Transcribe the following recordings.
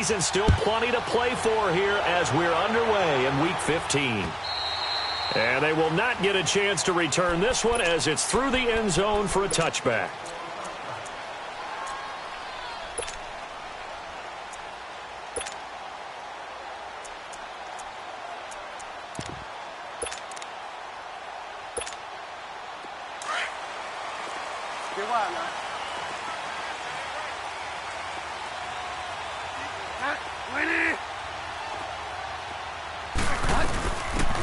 season. Still plenty to play for here as we're underway in Week 15. And they will not get a chance to return this one as it's through the end zone for a touchback.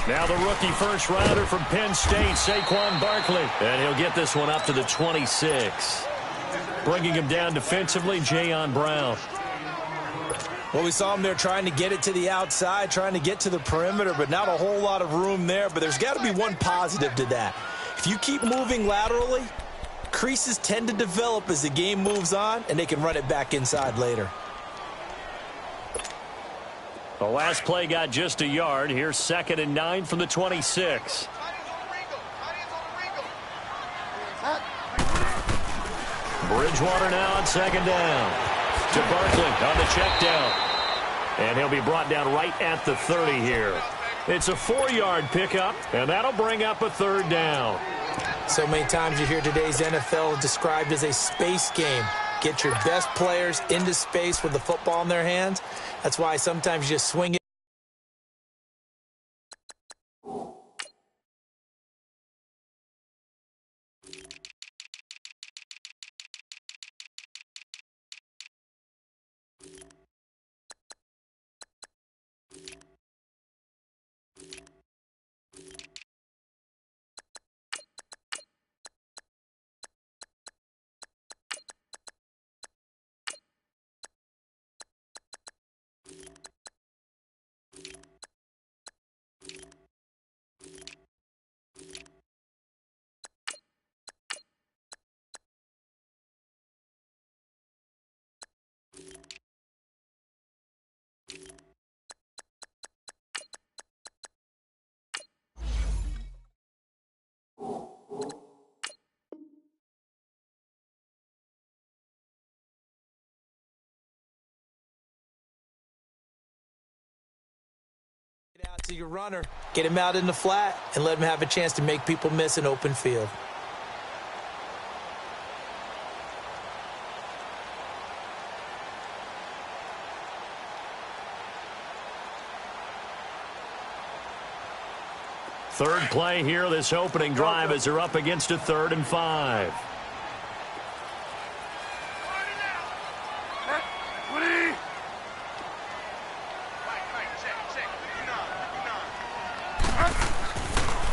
Now the rookie first rounder from Penn State, Saquon Barkley. And he'll get this one up to the 26. Bringing him down defensively, Jayon Brown. Well, we saw him there trying to get it to the outside, trying to get to the perimeter, but not a whole lot of room there. But there's got to be one positive to that. If you keep moving laterally, creases tend to develop as the game moves on, and they can run it back inside later. The last play got just a yard. Here's 2nd and 9 from the 26. Bridgewater now on 2nd down. To Barkley on the check down. And he'll be brought down right at the 30 here. It's a 4-yard pickup, and that'll bring up a 3rd down. So many times you hear today's NFL described as a space game. Get your best players into space with the football in their hands. That's why sometimes you just swing it. Get out to your runner, get him out in the flat, and let him have a chance to make people miss an open field. Third play here, this opening drive as they're up against a 3rd and 5.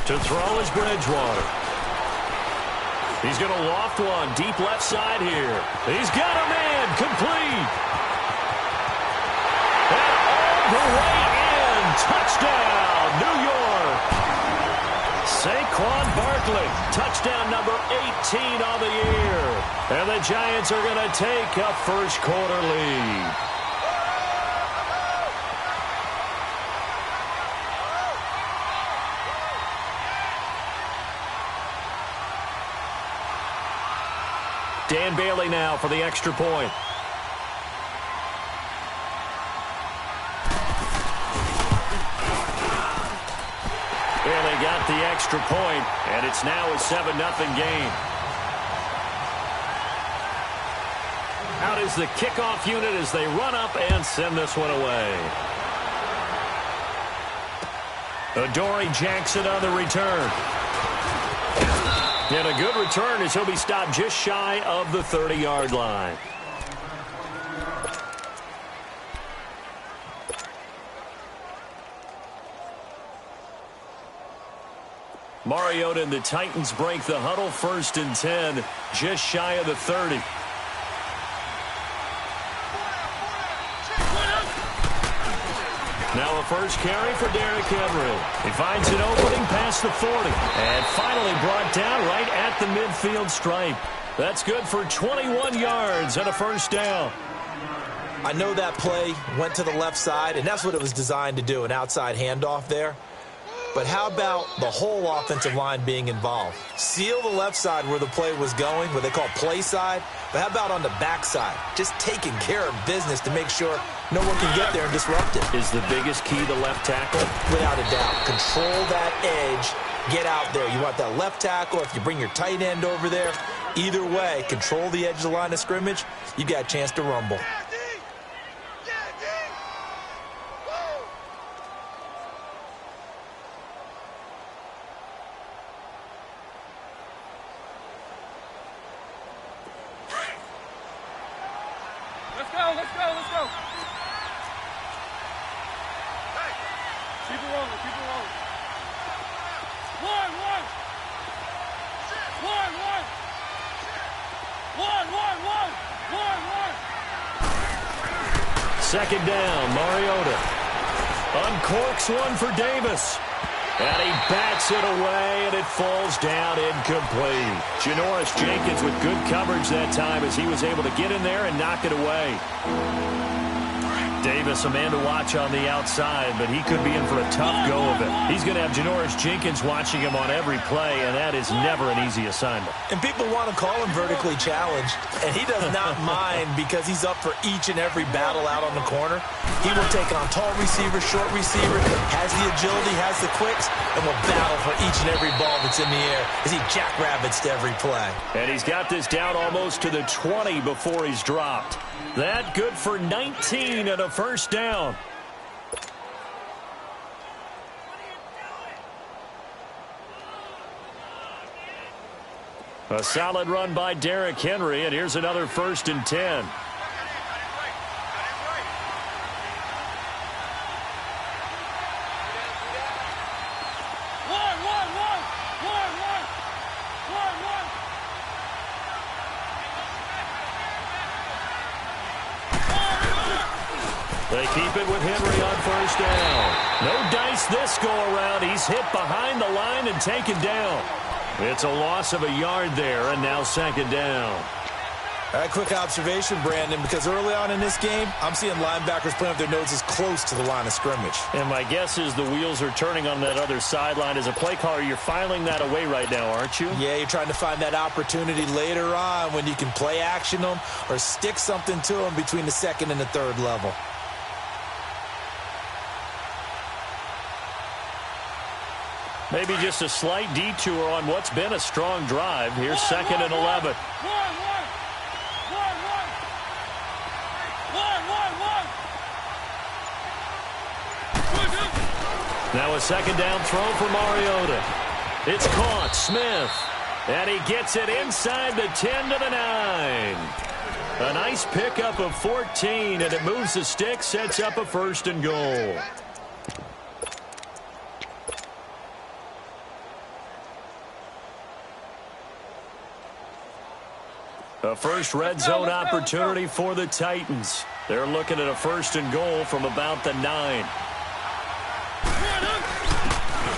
To throw is Bridgewater. He's going to loft one deep left side here. He's got a man complete. And all the way in. Touchdown, New York. Saquon Barkley, touchdown number 18 on the year. And the Giants are going to take a first quarter lead. Dan Bailey now for the extra point. Bailey got the extra point, and it's now a 7-0 game. Out is the kickoff unit as they run up and send this one away. Adoree Jackson on the return. And a good return as he'll be stopped just shy of the 30-yard line. Mariota and the Titans break the huddle, 1st and 10, just shy of the 30. Now a first carry for Derrick Henry. He finds an opening past the 40. And finally brought down right at the midfield stripe. That's good for 21 yards and a first down. I know that play went to the left side, and that's what it was designed to do, an outside handoff there. But how about the whole offensive line being involved? Seal the left side where the play was going, what they call play side. But how about on the back side? Just taking care of business to make sure no one can get there and disrupt it. Is the biggest key the left tackle? Without a doubt. Control that edge. Get out there. You want that left tackle. If you bring your tight end over there, either way, control the edge of the line of scrimmage. You got a chance to rumble. Let's go. Keep it rolling. One. Second down, Mariota. Uncorks one for Davis. And he bats it away, and it falls down incomplete. Janoris Jenkins with good coverage that time as he was able to get in there and knock it away. Davis, a man to watch on the outside, but he could be in for a tough go of it. He's going to have Janoris Jenkins watching him on every play, and that is never an easy assignment. And people want to call him vertically challenged, and he does not mind because he's up for each and every battle out on the corner. He will take on tall receiver, short receiver, has the agility, has the quicks, and will battle for each and every ball that's in the air as he jackrabbits to every play. And he's got this down almost to the 20 before he's dropped. That good for 19 and a first down. A solid run by Derrick Henry, and here's another 1st and 10. They keep it with Henry on 1st down. No dice this go-around. He's hit behind the line and taken down. It's a loss of a yard there, and now 2nd down. All right, quick observation, Brandon, because early on in this game, I'm seeing linebackers playing with their noses close to the line of scrimmage. And my guess is the wheels are turning on that other sideline. As a play caller, you're filing that away right now, aren't you? Yeah, you're trying to find that opportunity later on when you can play action them or stick something to them between the 2nd and the 3rd level. Maybe just a slight detour on what's been a strong drive. Here's 2nd and 11. Now a 2nd down throw for Mariota. It's caught. Smith. And he gets it inside the 10 to the 9. A nice pickup of 14, and it moves the stick, sets up a 1st and goal. A first red zone opportunity for the Titans. They're looking at a 1st and goal from about the 9.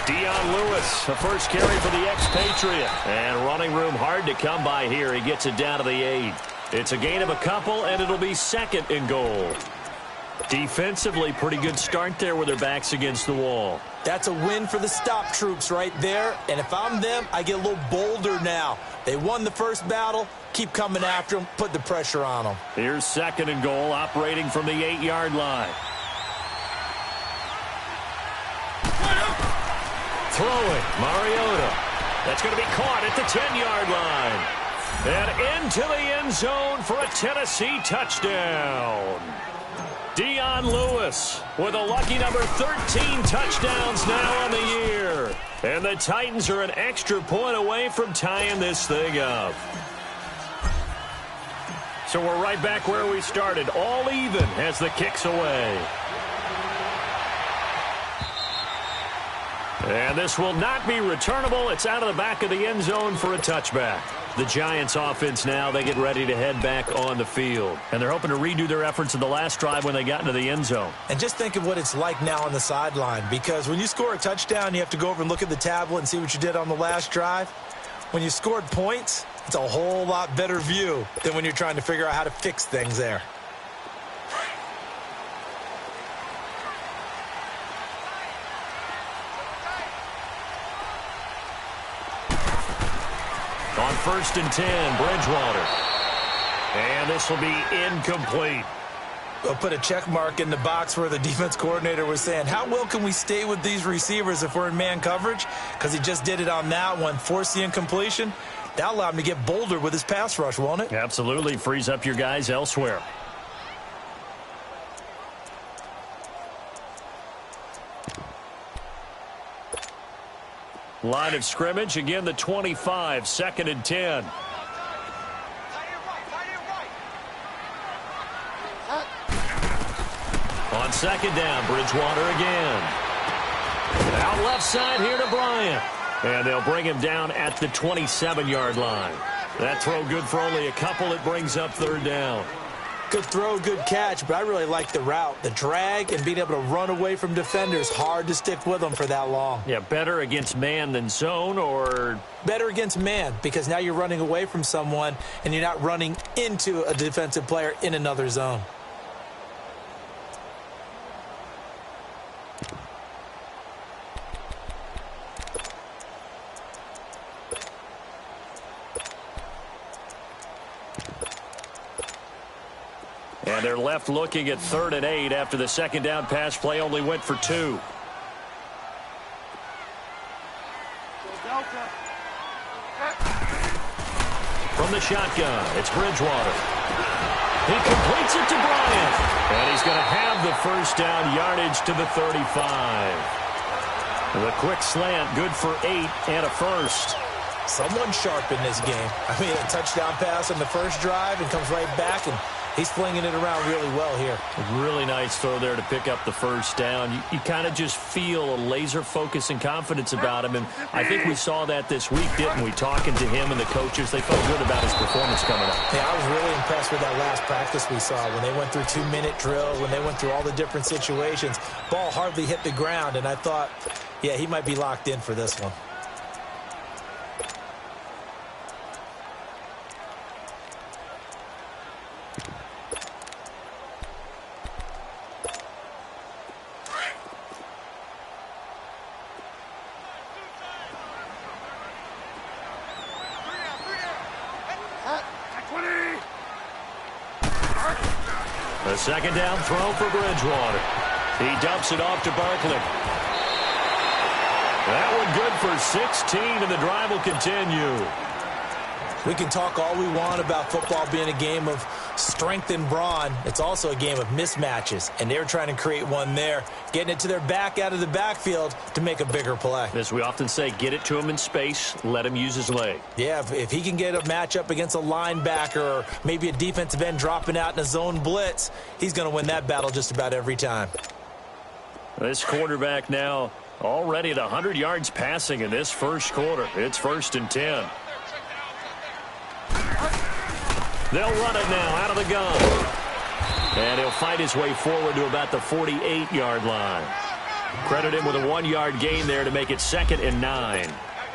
Dion Lewis, the first carry for the expatriate. And running room hard to come by here. He gets it down to the 8. It's a gain of a couple, and it'll be 2nd and goal. Defensively, pretty good start there with their backs against the wall. That's a win for the stop troops right there. And if I'm them, I get a little bolder now. They won the first battle. Keep coming after them. Put the pressure on them. Here's 2nd and goal, operating from the 8-yard line. Throwing, Mariota. That's going to be caught at the 10-yard line. And into the end zone for a Tennessee touchdown. Dion Lewis with a lucky number 13 touchdowns now on the year. And the Titans are an extra point away from tying this thing up. So we're right back where we started, all even as the kick's away. And this will not be returnable. It's out of the back of the end zone for a touchback. The Giants offense now, they get ready to head back on the field. And they're hoping to redo their efforts in the last drive when they got into the end zone. And just think of what it's like now on the sideline, because when you score a touchdown, you have to go over and look at the tablet and see what you did on the last drive. When you scored points, it's a whole lot better view than when you're trying to figure out how to fix things there. 1st and 10, Bridgewater. And this will be incomplete. They'll put a check mark in the box where the defense coordinator was saying, how well can we stay with these receivers if we're in man coverage? Because he just did it on that one, forced the incompletion. That'll allow him to get bolder with his pass rush, won't it? Absolutely. Frees up your guys elsewhere. Line of scrimmage, again the 25, 2nd and 10. On 2nd down, Bridgewater again. Out left side here to Bryant. And they'll bring him down at the 27-yard line. That throw good for only a couple. It brings up 3rd down. Good throw, good catch, but I really like the route. The drag and being able to run away from defenders, hard to stick with them for that long. Yeah, better against man than zone, or? Better against man, because now you're running away from someone and you're not running into a defensive player in another zone. And they're left looking at 3rd and 8 after the 2nd down pass play only went for 2. From the shotgun, it's Bridgewater. He completes it to Bryant. And he's going to have the 1st down, yardage to the 35. The quick slant, good for 8 and a 1st. Someone sharp in this game. I mean, a touchdown pass on the first drive and comes right back, and he's flinging it around really well here. A really nice throw there to pick up the 1st down. You kind of just feel a laser focus and confidence about him, and I think we saw that this week, didn't we? Talking to him and the coaches, they felt good about his performance coming up. Yeah, I was really impressed with that last practice we saw when they went through 2-minute drills, when they went through all the different situations. Ball hardly hit the ground, and I thought, yeah, he might be locked in for this one. A 2nd down throw for Bridgewater. He dumps it off to Barkley. That one good for 16, and the drive will continue. We can talk all we want about football being a game of strength and brawn. It's also a game of mismatches, and they're trying to create one there, getting it to their back out of the backfield to make a bigger play. As we often say, get it to him in space, let him use his leg. Yeah, if he can get a matchup against a linebacker or maybe a defensive end dropping out in a zone blitz, he's going to win that battle just about every time. This quarterback now already at 100 yards passing in this first quarter. It's 1st and 10. They'll run it now out of the gun. And he'll fight his way forward to about the 48-yard line. Credit him with a 1-yard gain there to make it 2nd and 9.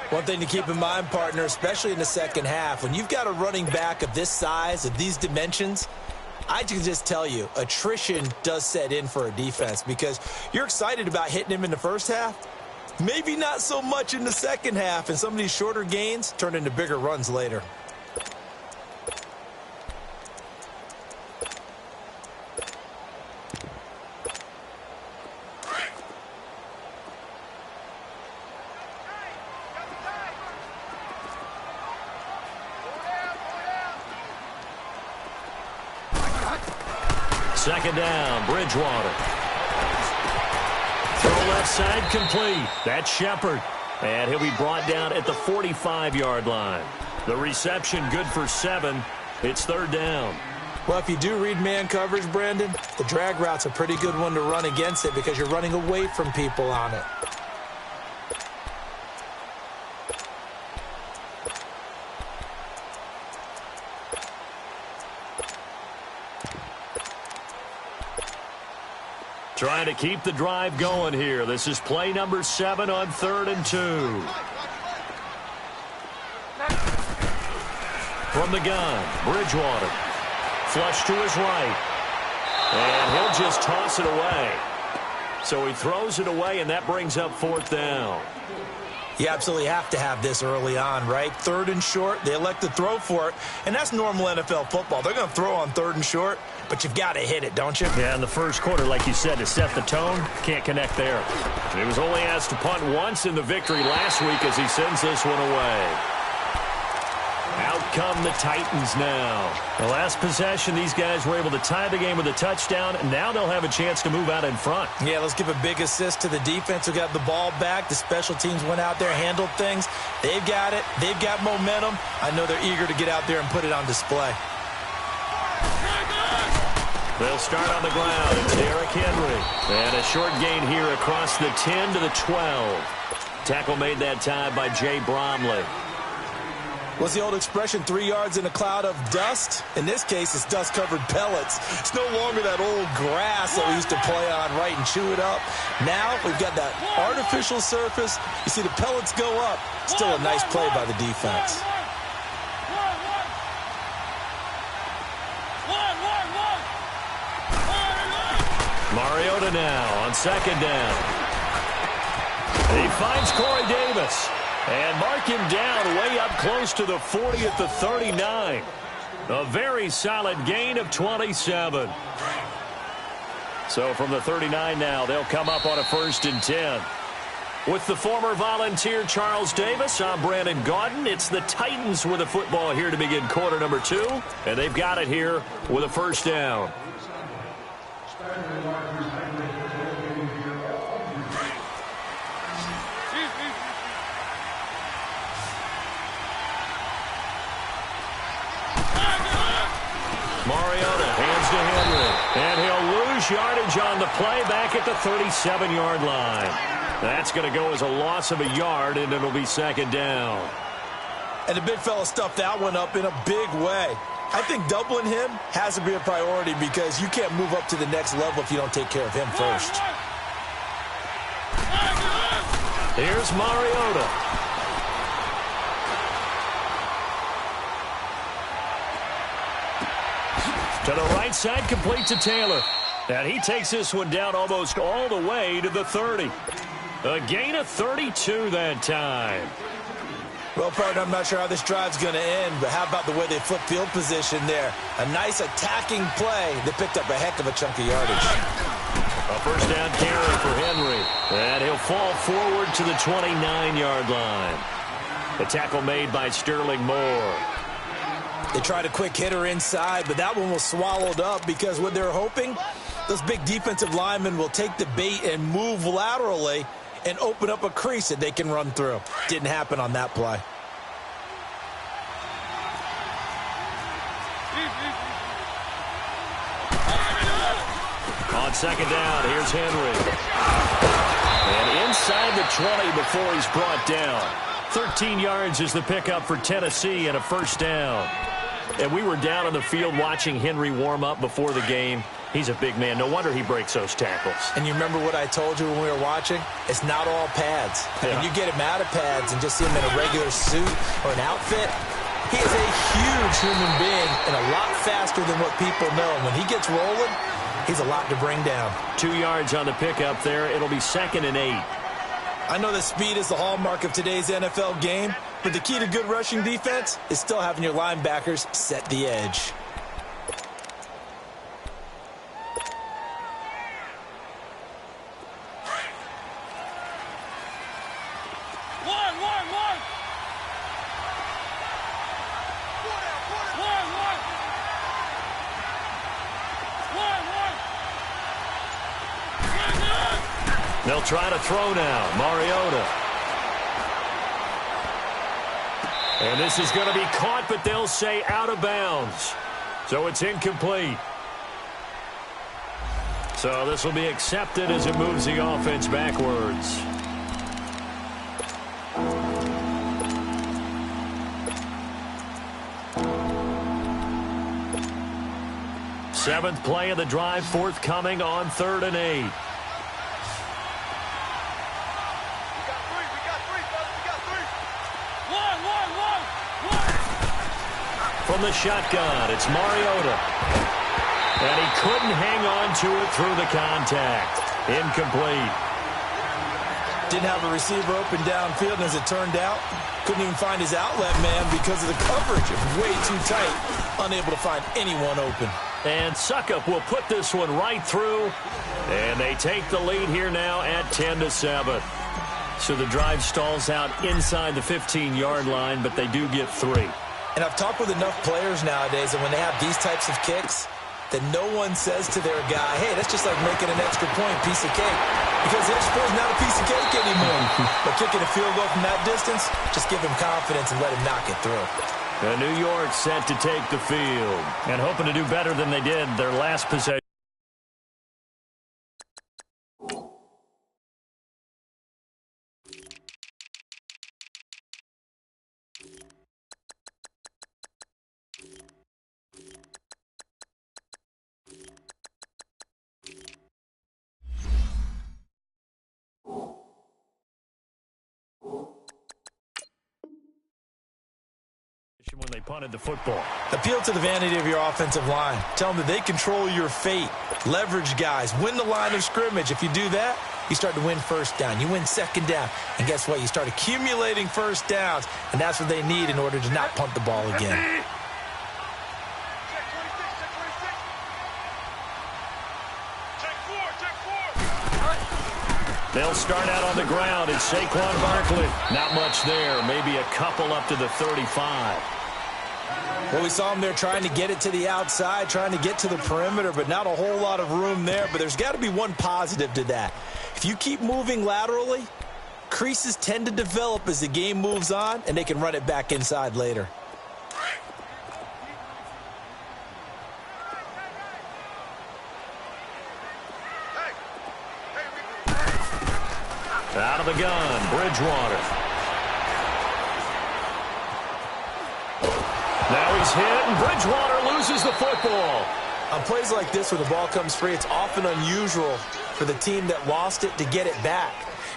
One thing to keep in mind, partner, especially in the second half, when you've got a running back of this size, of these dimensions, I can just tell you, attrition does set in for a defense because you're excited about hitting him in the first half. Maybe not so much in the second half, and some of these shorter gains turn into bigger runs later. Second down, Bridgewater. Throw left side complete. That's Shepard. And he'll be brought down at the 45-yard line. The reception good for 7. It's 3rd down. Well, if you do read man coverage, Brandon, the drag route's a pretty good one to run against it because you're running away from people on it. Trying to keep the drive going here. This is play number 7 on 3rd and 2. From the gun, Bridgewater. Flush to his right. And he'll just toss it away. So he throws it away, and that brings up 4th down. You absolutely have to have this early on, right? 3rd and short, they elect to throw for it, and that's normal NFL football. They're going to throw on 3rd and short, but you've got to hit it, don't you? Yeah, in the first quarter, like you said, to set the tone, can't connect there. He was only asked to punt once in the victory last week as he sends this one away. Out come the Titans now. The last possession, these guys were able to tie the game with a touchdown, and now they'll have a chance to move out in front. Yeah, let's give a big assist to the defense who got the ball back. The special teams went out there, handled things. They've got it. They've got momentum. I know they're eager to get out there and put it on display. They'll start on the ground. It's Derrick Henry. And a short gain here across the 10 to the 12. Tackle made that time by Jay Bromley. What's the old expression, 3 yards in a cloud of dust? In this case, it's dust-covered pellets. It's no longer that old grass that we used to play on, right, and chew it up. Now we've got that artificial surface. You see the pellets go up. Still a nice play by the defense. Mariota now on 2nd down. He finds Corey Davis. And mark him down way up close to the 40 at the 39. A very solid gain of 27. So from the 39 now, they'll come up on a 1st and 10. With the former Volunteer Charles Davis, I'm Brandon Gaudin. It's the Titans with the football here to begin quarter number 2. And they've got it here with a 1st down. Mariota hands to Henry, and he'll lose yardage on the play back at the 37-yard line. That's going to go as a loss of a yard, and it'll be 2nd down. And the big fella stuffed that one up in a big way. I think doubling him has to be a priority because you can't move up to the next level if you don't take care of him first. Here's Mariota. To the right side, complete to Taylor. And he takes this one down almost all the way to the 30. A gain of 32 that time. Well, partner, I'm not sure how this drive's going to end, but how about the way they flip field position there? A nice attacking play that picked up a heck of a chunk of yardage. A 1st down carry for Henry. And he'll fall forward to the 29-yard line. The tackle made by Sterling Moore. They tried a quick hitter inside, but that one was swallowed up because what they're hoping, those big defensive linemen will take the bait and move laterally and open up a crease that they can run through. Didn't happen on that play. On 2nd down, here's Henry. And inside the 20 before he's brought down. 13 yards is the pickup for Tennessee and a 1st down. And we were down on the field watching Henry warm up before the game. He's a big man. No wonder he breaks those tackles. And you remember what I told you when we were watching? It's not all pads. Yeah. When you get him out of pads and just see him in a regular suit or an outfit, he is a huge human being and a lot faster than what people know. When he gets rolling, he's a lot to bring down. 2 yards on the pickup there. It'll be 2nd and 8. I know that speed is the hallmark of today's NFL game, but the key to good rushing defense is still having your linebackers set the edge. They'll try to throw now. Mariota. And this is going to be caught, but they'll say out of bounds. So it's incomplete. So this will be accepted as it moves the offense backwards. Seventh play of the drive forthcoming on 3rd and 8. From the shotgun, it's Mariota. And he couldn't hang on to it through the contact. Incomplete. Didn't have a receiver open downfield, and as it turned out, couldn't even find his outlet man because of the coverage. It was way too tight, unable to find anyone open. And Suckup will put this one right through, and they take the lead here now at 10-7. So the drive stalls out inside the 15-yard line, but they do get 3. And I've talked with enough players nowadays, and when they have these types of kicks, that no one says to their guy, hey, that's just like making an extra point, piece of cake. Because the extra point is not a piece of cake anymore. But kicking a field goal from that distance, just give him confidence and let him knock it through. And New York set to take the field and hoping to do better than they did their last possession. When they punted the football. Appeal to the vanity of your offensive line. Tell them that they control your fate. Leverage guys. Win the line of scrimmage. If you do that, you start to win first down. You win second down. And guess what? You start accumulating first downs. And that's what they need in order to not punt the ball again. They'll start out on the ground. It's Saquon Barkley. Not much there. Maybe a couple up to the 35. Well, we saw him there trying to get it to the outside, trying to get to the perimeter, but not a whole lot of room there. But there's got to be one positive to that. If you keep moving laterally, creases tend to develop as the game moves on, and they can run it back inside later. Out of the gun, Bridgewater. Now he's hit, and Bridgewater loses the football. On plays like this where the ball comes free, it's often unusual for the team that lost it to get it back.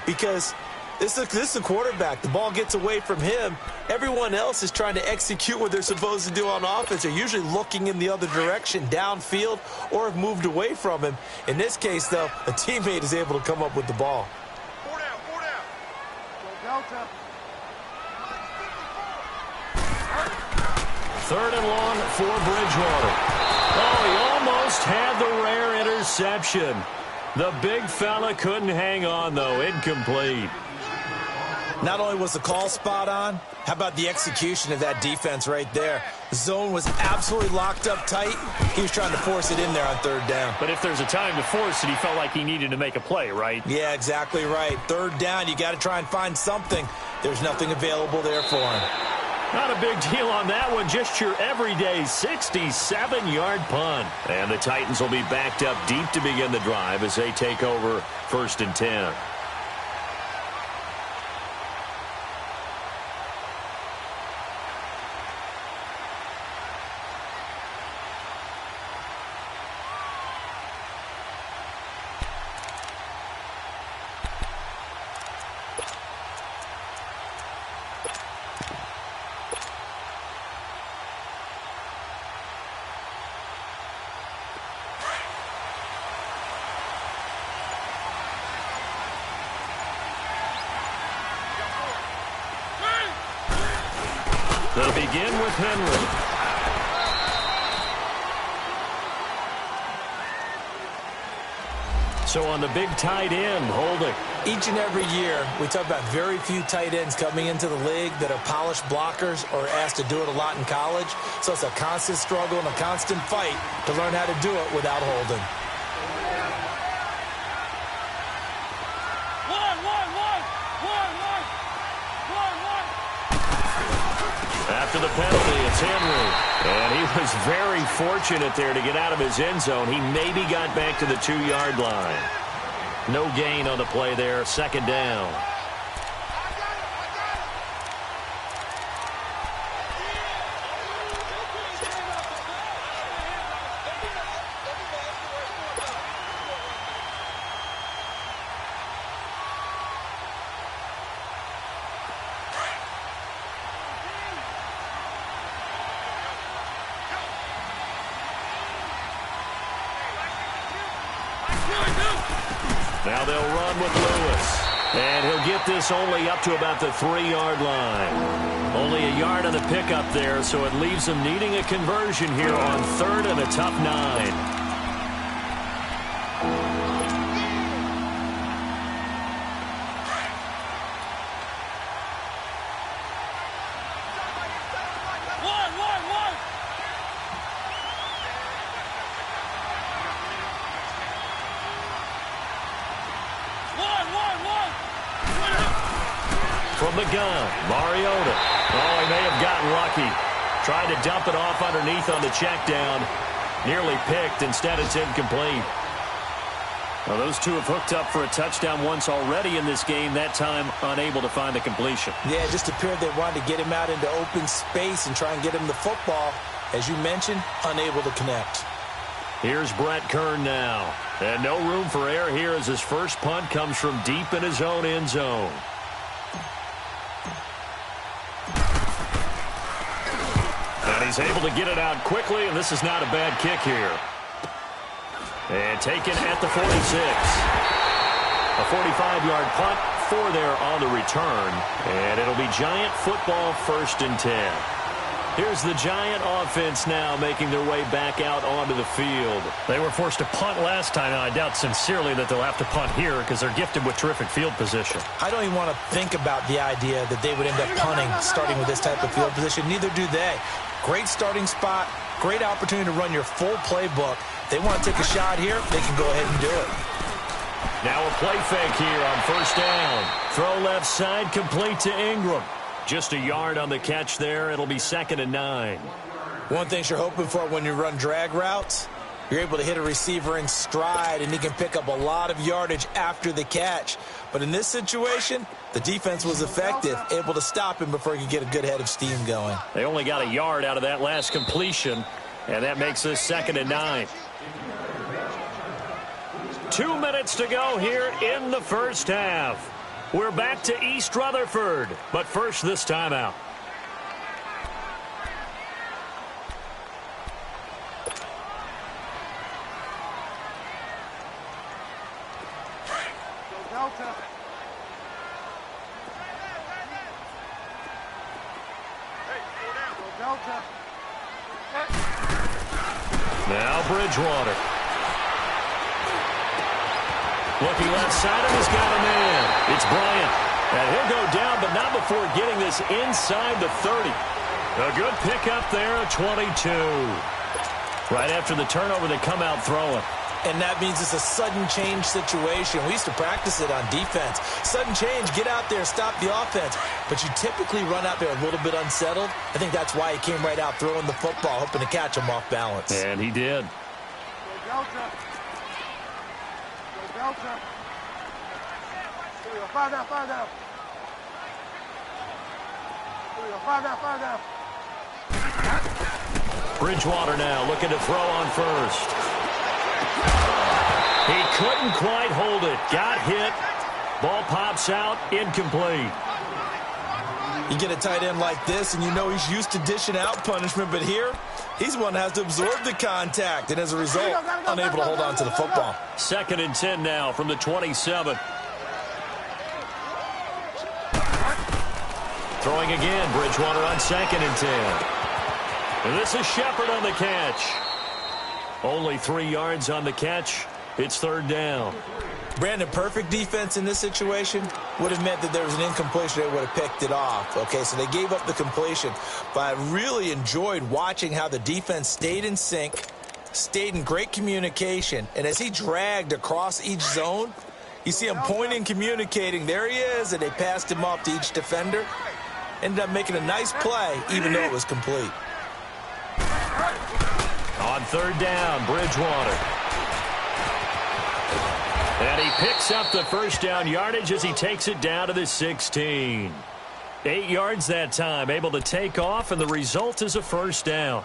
Because this is the quarterback. The ball gets away from him. Everyone else is trying to execute what they're supposed to do on offense. They're usually looking in the other direction, downfield, or have moved away from him. In this case, though, a teammate is able to come up with the ball. Third and long for Bridgewater. Oh, he almost had the rare interception. The big fella couldn't hang on, though. Incomplete. Not only was the call spot on, how about the execution of that defense right there? The zone was absolutely locked up tight. He was trying to force it in there on third down. But if there's a time to force it, he felt like he needed to make a play, right? Yeah, exactly right. Third down, you got to try and find something. There's nothing available there for him. Not a big deal on that one. Just your everyday 67-yard punt. And the Titans will be backed up deep to begin the drive as they take over 1st and 10. They'll begin with Henry. So on the big tight end, Holding. Each and every year, we talk about very few tight ends coming into the league that are polished blockers or asked to do it a lot in college. So it's a constant struggle and a constant fight to learn how to do it without Holding. After the penalty, it's Henry. And he was very fortunate there to get out of his end zone. He maybe got back to the 2-yard line. No gain on the play there. 2nd down. Now they'll run with Lewis. And he'll get this only up to about the 3-yard line. Only a yard on the pickup there, so it leaves them needing a conversion here on 3rd and a tough 9. From the gun, Mariota. Oh, he may have gotten lucky. Tried to dump it off underneath on the check down. Nearly picked. Instead, it's incomplete. Well, those two have hooked up for a touchdown once already in this game. That time, unable to find the completion. Yeah, it just appeared they wanted to get him out into open space and try and get him the football. As you mentioned, unable to connect. Here's Brett Kern now. And no room for error here as his first punt comes from deep in his own end zone. And he's able to get it out quickly, and this is not a bad kick here. And taken at the 46. A 45-yard punt, 4 there on the return. And it'll be Giant football 1st and 10. Here's the Giant offense now making their way back out onto the field. They were forced to punt last time, and I doubt sincerely that they'll have to punt here because they're gifted with terrific field position. I don't even want to think about the idea that they would end up punting starting with this type of field position. Neither do they. Great starting spot, great opportunity to run your full playbook. They want to take a shot here, they can go ahead and do it. Now a play fake here on 1st down. Throw left side, complete to Ingram. Just a yard on the catch there. It'll be 2nd and 9. One thing you're hoping for when you run drag routes, you're able to hit a receiver in stride, and he can pick up a lot of yardage after the catch. But in this situation, the defense was effective, able to stop him before he could get a good head of steam going. They only got a yard out of that last completion, and that makes this 2nd and 9. 2 minutes to go here in the first half. We're back to East Rutherford, but first this timeout. Delta. Delta. Now Bridgewater. Looking left side, and he's got a man. It's Bryant. And he'll go down, but not before getting this inside the 30. A good pickup there, a 22. Right after the turnover, they come out throwing. And that means it's a sudden change situation. We used to practice it on defense. Sudden change, get out there, stop the offense. But you typically run out there a little bit unsettled. I think that's why he came right out throwing the football, hoping to catch him off balance. And he did. Delta. Delta. Here we go. 5 down, 5 down. Here we go. 5 down, 5 down. Bridgewater now looking to throw on first. He couldn't quite hold it. Got hit. Ball pops out. Incomplete. You get a tight end like this, and you know he's used to dishing out punishment, but here, he's one that has to absorb the contact, and as a result, unable to hold on to the football. 2nd and 10 now from the 27. Throwing again, Bridgewater on 2nd and 10. And this is Shepard on the catch. Only 3 yards on the catch. It's 3rd down. Brandon, perfect defense in this situation would have meant that there was an incompletion. They would have picked it off. Okay, so they gave up the completion. But I really enjoyed watching how the defense stayed in sync, stayed in great communication. And as he dragged across each zone, you see him pointing, communicating. There he is, and they passed him off to each defender. Ended up making a nice play, even though it was complete. On 3rd down, Bridgewater. And he picks up the first down yardage as he takes it down to the 16. 8 yards that time, able to take off, and the result is a 1st down.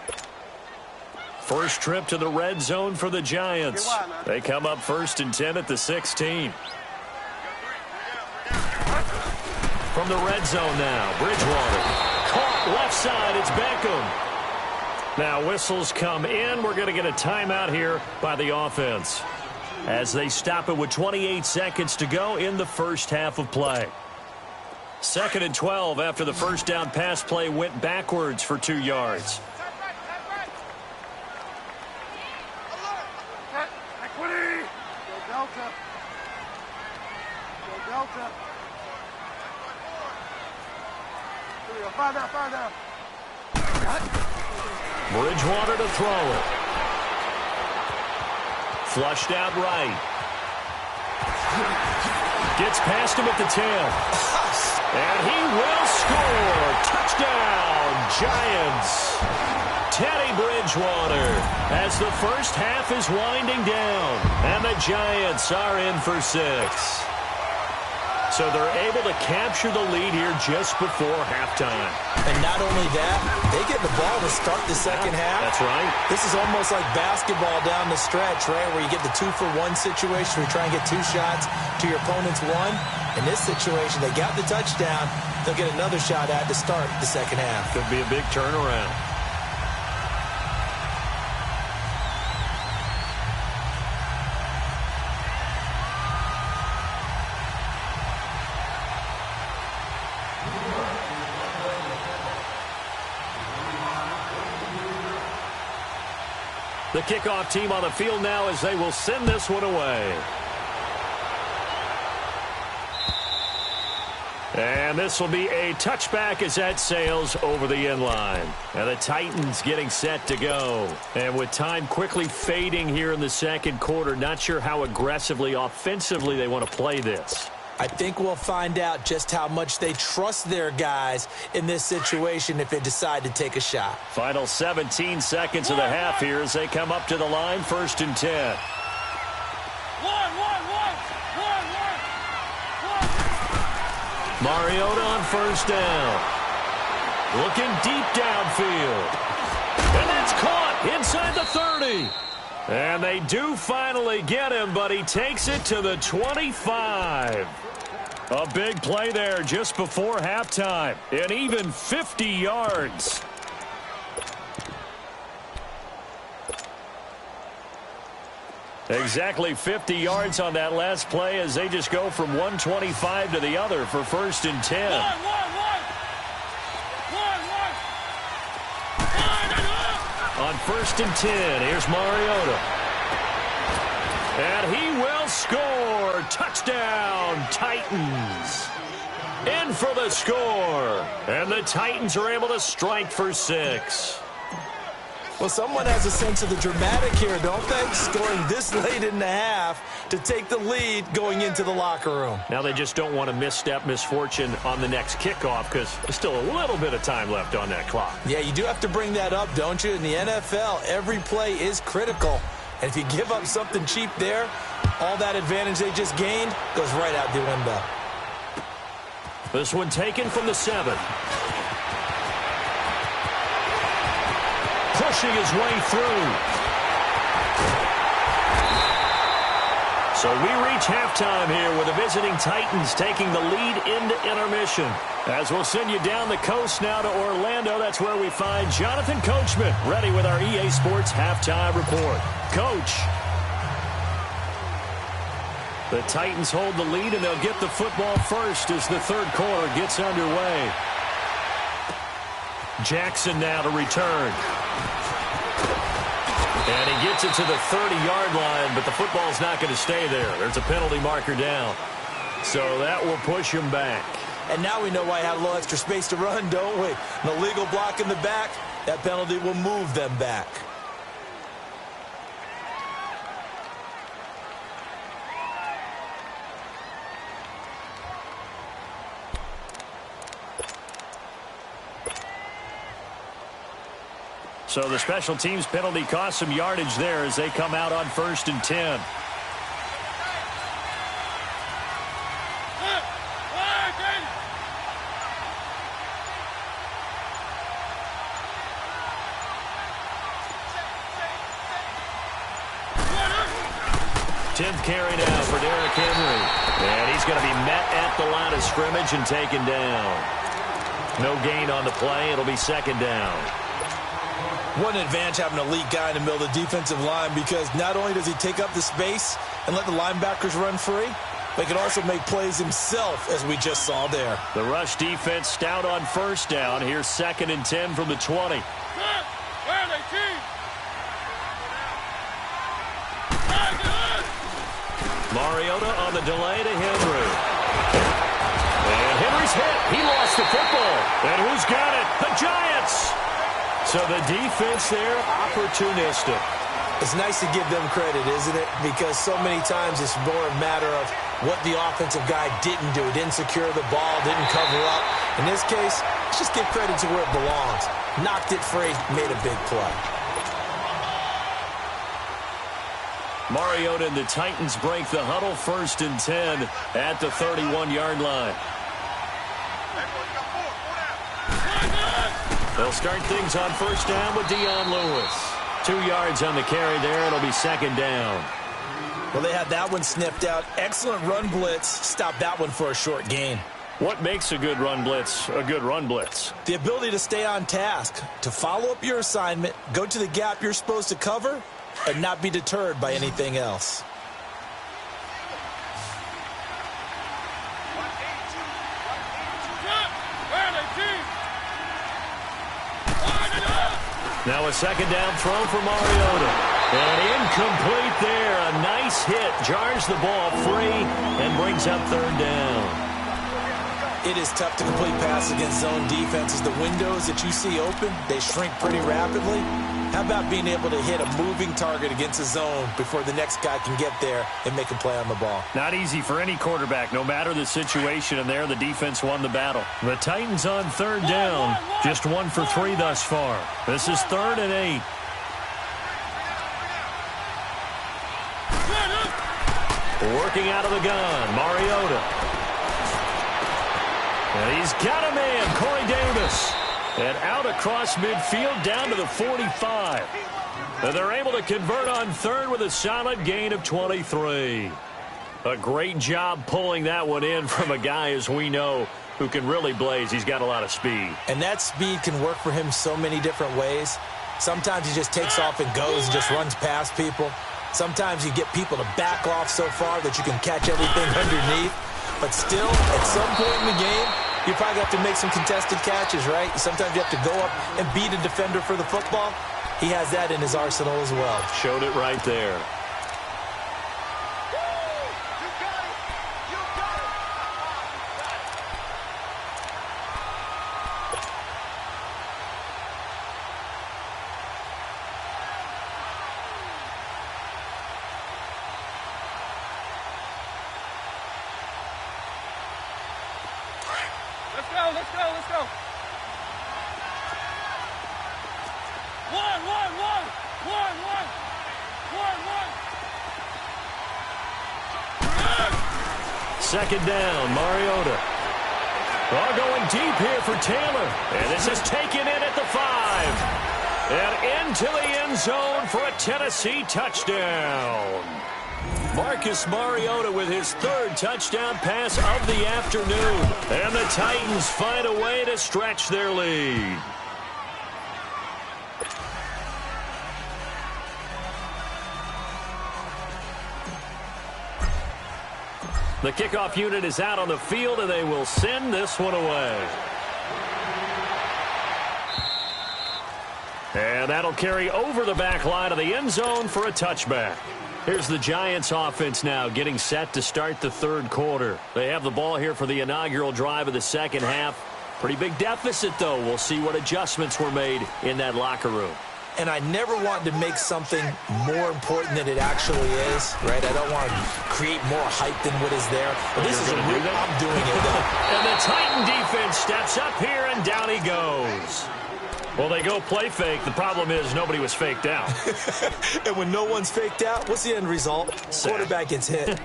First trip to the red zone for the Giants. They come up 1st and 10 at the 16. From the red zone now, Bridgewater. Caught left side, it's Beckham. Now whistles come in. We're going to get a timeout here by the offense. as they stop it with 28 seconds to go in the first half of play. 2nd and 12 after the first down pass play went backwards for 2 yards. Equity. Go Delta. Go Delta. Find out. Bridgewater to throw it. Flushed out right. Gets past him at the 10. And he will score. Touchdown, Giants. Teddy Bridgewater as the first half is winding down. And the Giants are in for 6. So they're able to capture the lead here just before halftime. And not only that, they get the ball to start the second half. That's right. This is almost like basketball down the stretch, right, where you get the 2-for-1 situation where you try and get 2 shots to your opponent's 1. In this situation, they got the touchdown. They'll get another shot at to start the second half. Could be a big turnaround. The kickoff team on the field now as they will send this one away. And this will be a touchback as that sails over the end line. And the Titans getting set to go. And with time quickly fading here in the second quarter, not sure how aggressively, offensively they want to play this. I think we'll find out just how much they trust their guys in this situation if they decide to take a shot. Final 17 seconds of the half here as they come up to the line, 1st and 10. Mariota on 1st down. Looking deep downfield. And that's caught inside the 30. And they do finally get him, but he takes it to the 25. A big play there just before halftime. And even 50 yards. Exactly 50 yards on that last play as they just go from 125 to the other for 1st and 10. On 1st and 10, here's Mariota. And he will score. Touchdown, Titans. In for the score. And the Titans are able to strike for 6. Well, someone has a sense of the dramatic here, don't they? Scoring this late in the half to take the lead going into the locker room. Now they just don't want to misstep misfortune on the next kickoff because there's still a little bit of time left on that clock. Yeah, you do have to bring that up, don't you? In the NFL, every play is critical. And if you give up something cheap there, all that advantage they just gained goes right out the window. This one taken from the 7. Pushing his way through. So we reach halftime here with the visiting Titans taking the lead into intermission. As we'll send you down the coast now to Orlando, that's where we find Jonathan Coachman ready with our EA Sports halftime report. Coach. The Titans hold the lead, and they'll get the football first as the third quarter gets underway. Jackson now to return. And he gets it to the 30-yard line, but the football's not going to stay there. There's a penalty marker down. So that will push him back. And now we know why he had a little extra space to run, don't we? An illegal block in the back, that penalty will move them back. So the special teams penalty cost some yardage there as they come out on 1st and 10. Tenth carry now for Derrick Henry. And he's going to be met at the line of scrimmage and taken down. No gain on the play. It'll be 2nd down. What an advantage having an elite guy in the middle of the defensive line, because not only does he take up the space and let the linebackers run free, but he can also make plays himself, as we just saw there. The rush defense stout on first down. Here's 2nd and 10 from the 20. Mariota on the delay to Henry. And Henry's hit. He lost the football. And who's got it? The Giants. So the defense there, opportunistic. It's nice to give them credit, isn't it? Because so many times it's more a matter of what the offensive guy didn't do. Didn't secure the ball, didn't cover up. In this case, let's just give credit to where it belongs. Knocked it free, made a big play. Mariota and the Titans break the huddle, 1st and 10 at the 31-yard line. They'll start things on first down with Dion Lewis. 2 yards on the carry there. It'll be 2nd down. Well, they had that one snipped out. Excellent run blitz. Stop that one for a short gain. What makes a good run blitz a good run blitz? The ability to stay on task, to follow up your assignment, go to the gap you're supposed to cover, and not be deterred by anything else. Now a 2nd down throw for Mariota. And incomplete there. A nice hit. Jars the ball free and brings up 3rd down. It is tough to complete passes against zone defenses. The windows that you see open, they shrink pretty rapidly. How about being able to hit a moving target against a zone before the next guy can get there and make a play on the ball? Not easy for any quarterback, no matter the situation, and there the defense won the battle. The Titans on 3rd down, just 1 for 3 thus far. This is 3rd and 8. Working out of the gun, Mariota. And he's got a man, Corey Davis. And out across midfield down to the 45. And they're able to convert on 3rd with a solid gain of 23. A great job pulling that one in from a guy, as we know, who can really blaze. He's got a lot of speed. And that speed can work for him so many different ways. Sometimes he just takes off and goes and just runs past people. Sometimes you get people to back off so far that you can catch everything underneath. But still, at some point in the game, you probably have to make some contested catches, right? Sometimes you have to go up and beat a defender for the football. He has that in his arsenal as well. Showed it right there. Let's go. 2nd down, Mariota. All going deep here for Taylor. And this is taken in at the 5. And into the end zone for a Tennessee touchdown. Marcus Mariota with his 3rd touchdown pass of the afternoon. And the Titans find a way to stretch their lead. The kickoff unit is out on the field, and they will send this one away. And that'll carry over the back line of the end zone for a touchback. Here's the Giants offense now getting set to start the 3rd quarter. They have the ball here for the inaugural drive of the 2nd half. Pretty big deficit, though. We'll see what adjustments were made in that locker room. And I never want to make something more important than it actually is, right? I don't want to create more hype than what is there. But this is I'm doing it, though. And the Titan defense steps up here, and down he goes. Well, they go play fake. The problem is nobody was faked out. And when no one's faked out, what's the end result? Sad. Quarterback gets hit.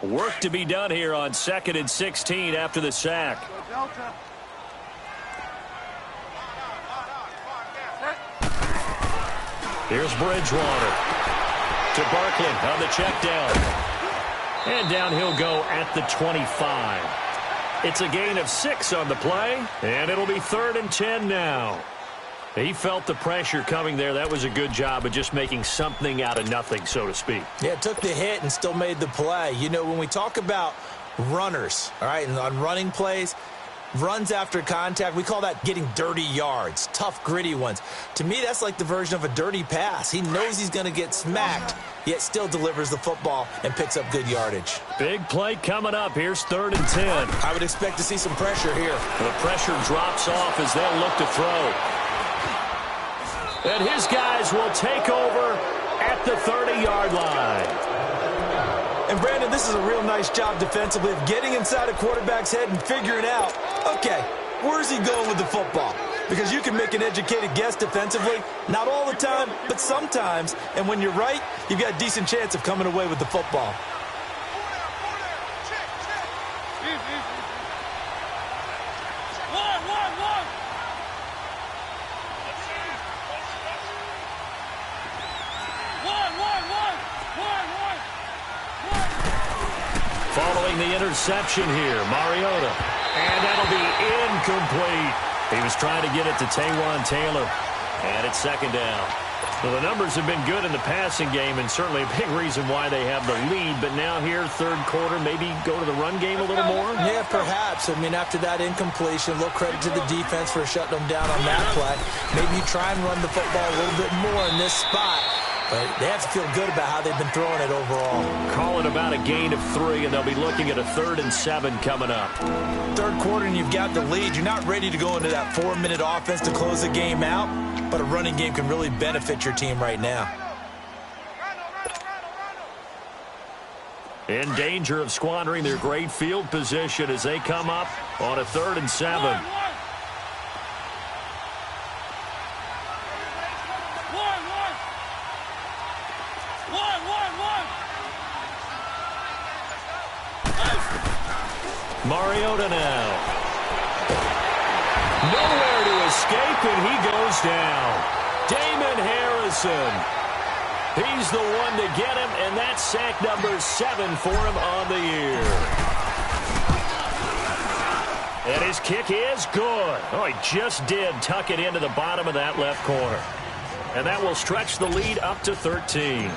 Work to be done here on 2nd and 16 after the sack. Here's Bridgewater to Barkley on the check down. And down he'll go at the 25. It's a gain of 6 on the play, and it'll be 3rd and 10 now. He felt the pressure coming there. That was a good job of just making something out of nothing, so to speak. Yeah, took the hit and still made the play. You know, when we talk about runners, all right, and on running plays, runs after contact, we call that getting dirty yards, tough, gritty ones. To me, that's like the version of a dirty pass. He knows he's going to get smacked, yet still delivers the football and picks up good yardage. Big play coming up. Here's 3rd and 10. I would expect to see some pressure here. The pressure drops off as they'll look to throw. And his guys will take over at the 30-yard line. And, Brandon, this is a real nice job defensively of getting inside a quarterback's head and figuring out, okay, where's he going with the football? Because you can make an educated guess defensively, not all the time, but sometimes. And when you're right, you've got a decent chance of coming away with the football. Following the interception here, Mariota. And that'll be incomplete. He was trying to get it to Taywan Taylor. And it's 2nd down. Well, the numbers have been good in the passing game, and certainly a big reason why they have the lead. But now here, 3rd quarter, maybe go to the run game a little more? Yeah, perhaps. I mean, after that incompletion, a little credit to the defense for shutting them down on that play. Maybe you try and run the football a little bit more in this spot. But they have to feel good about how they've been throwing it overall. Call it about a gain of 3, and they'll be looking at a 3rd and 7 coming up. 3rd quarter, and you've got the lead. You're not ready to go into that 4-minute offense to close the game out, but a running game can really benefit your team right now. In danger of squandering their great field position as they come up on a 3rd and 7. Mariota now. Nowhere to escape, and he goes down. Damon Harrison. He's the one to get him, and that's sack number 7 for him on the year. And his kick is good. Oh, he just did tuck it into the bottom of that left corner. And that will stretch the lead up to 13.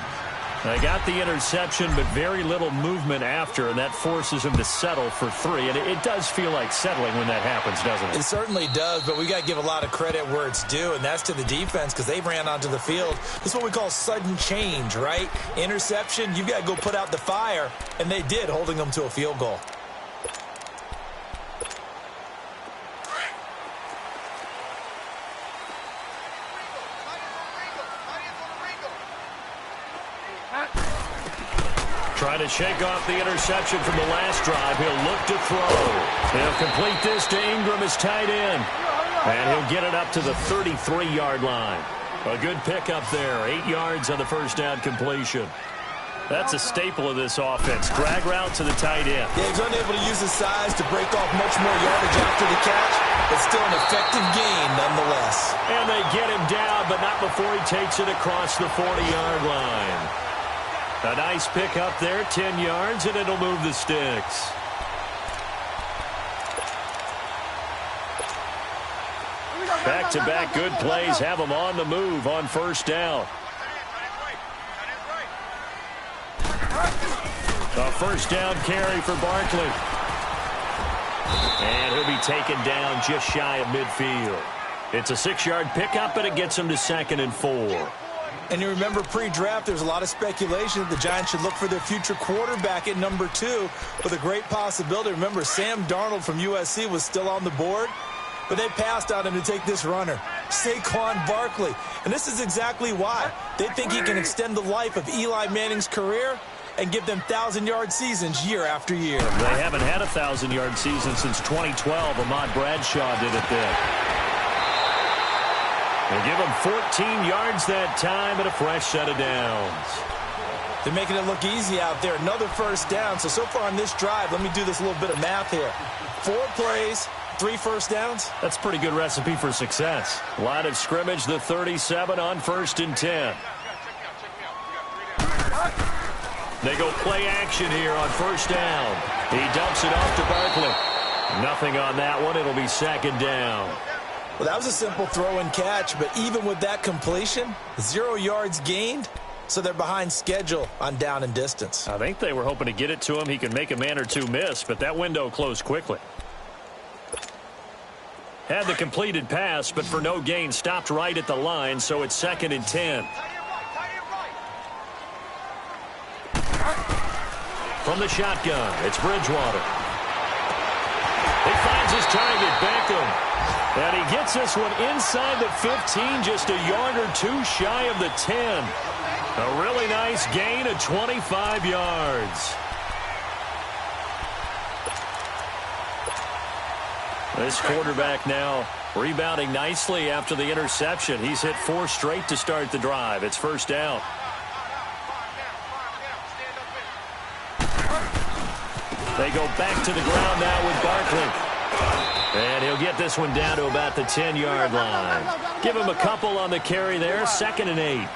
They got the interception, but very little movement after, and that forces him to settle for 3. And it does feel like settling when that happens, doesn't it? It certainly does, but we got to give a lot of credit where it's due, and that's to the defense because they ran onto the field. This is what we call sudden change, right? Interception, you've got to go put out the fire, and they did, holding them to a field goal. Trying to shake off the interception from the last drive. He'll look to throw. He'll complete this to Ingram as tight end. And he'll get it up to the 33-yard line. A good pickup there. 8 yards on the first down completion. That's a staple of this offense. Drag route to the tight end. Yeah, he's unable to use his size to break off much more yardage after the catch, but still an effective gain nonetheless. And they get him down, but not before he takes it across the 40-yard line. A nice pick up there, 10 yards, and it'll move the sticks. Back-to-back good plays have them on the move on 1st down. A 1st down carry for Barkley. And he'll be taken down just shy of midfield. It's a 6-yard pickup, and it gets him to 2nd and 4. And you remember pre-draft, there's a lot of speculation that the Giants should look for their future quarterback at number 2 with a great possibility. Remember, Sam Darnold from USC was still on the board, but they passed on him to take this runner, Saquon Barkley. And this is exactly why. They think he can extend the life of Eli Manning's career and give them 1,000-yard seasons year after year. They haven't had a 1,000-yard season since 2012. Ahmad Bradshaw did it then. They give him 14 yards that time and a fresh set of downs. They're making it look easy out there. Another 1st down. So far on this drive, let me do this little bit of math here. 4 plays, 3 1st downs. That's a pretty good recipe for success. Line of scrimmage, the 37 on 1st and 10. They go play action here on 1st down. He dumps it off to Barkley. Nothing on that one. It'll be second down. Well, that was a simple throw and catch, but even with that completion, 0 yards gained, so they're behind schedule on down and distance. I think they were hoping to get it to him. He could make a man or two miss, but that window closed quickly. Had the completed pass, but for no gain, stopped right at the line, so it's 2nd and 10. From the shotgun, it's Bridgewater. He finds his target, Beckham. And he gets this one inside the 15, just a yard or two shy of the 10. A really nice gain of 25 yards. This quarterback now rebounding nicely after the interception. He's hit 4 straight to start the drive. It's first down. They go back to the ground now with Barkley. And he'll get this one down to about the 10-yard line. Give him a couple on the carry there, 2nd and 8.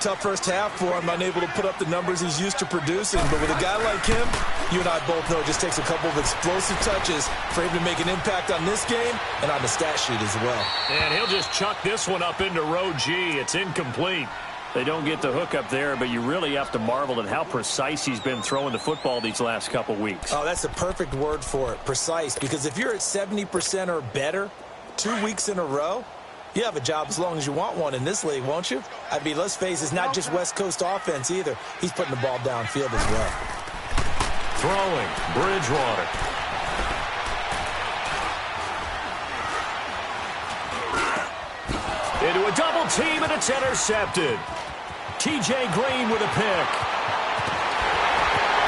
Tough first half for him, unable to put up the numbers he's used to producing. But with a guy like him, you and I both know it just takes a couple of explosive touches for him to make an impact on this game and on the stat sheet as well. And he'll just chuck this one up into row G. It's incomplete. They don't get the hook up there, but you really have to marvel at how precise he's been throwing the football these last couple weeks. Oh, that's the perfect word for it, precise. Because if you're at 70% or better 2 weeks in a row, you have a job as long as you want one in this league, won't you? I mean, let's face it, it's not just West Coast offense either. He's putting the ball downfield as well. Throwing, Bridgewater. Into a double team, and it's intercepted. T.J. Green with a pick.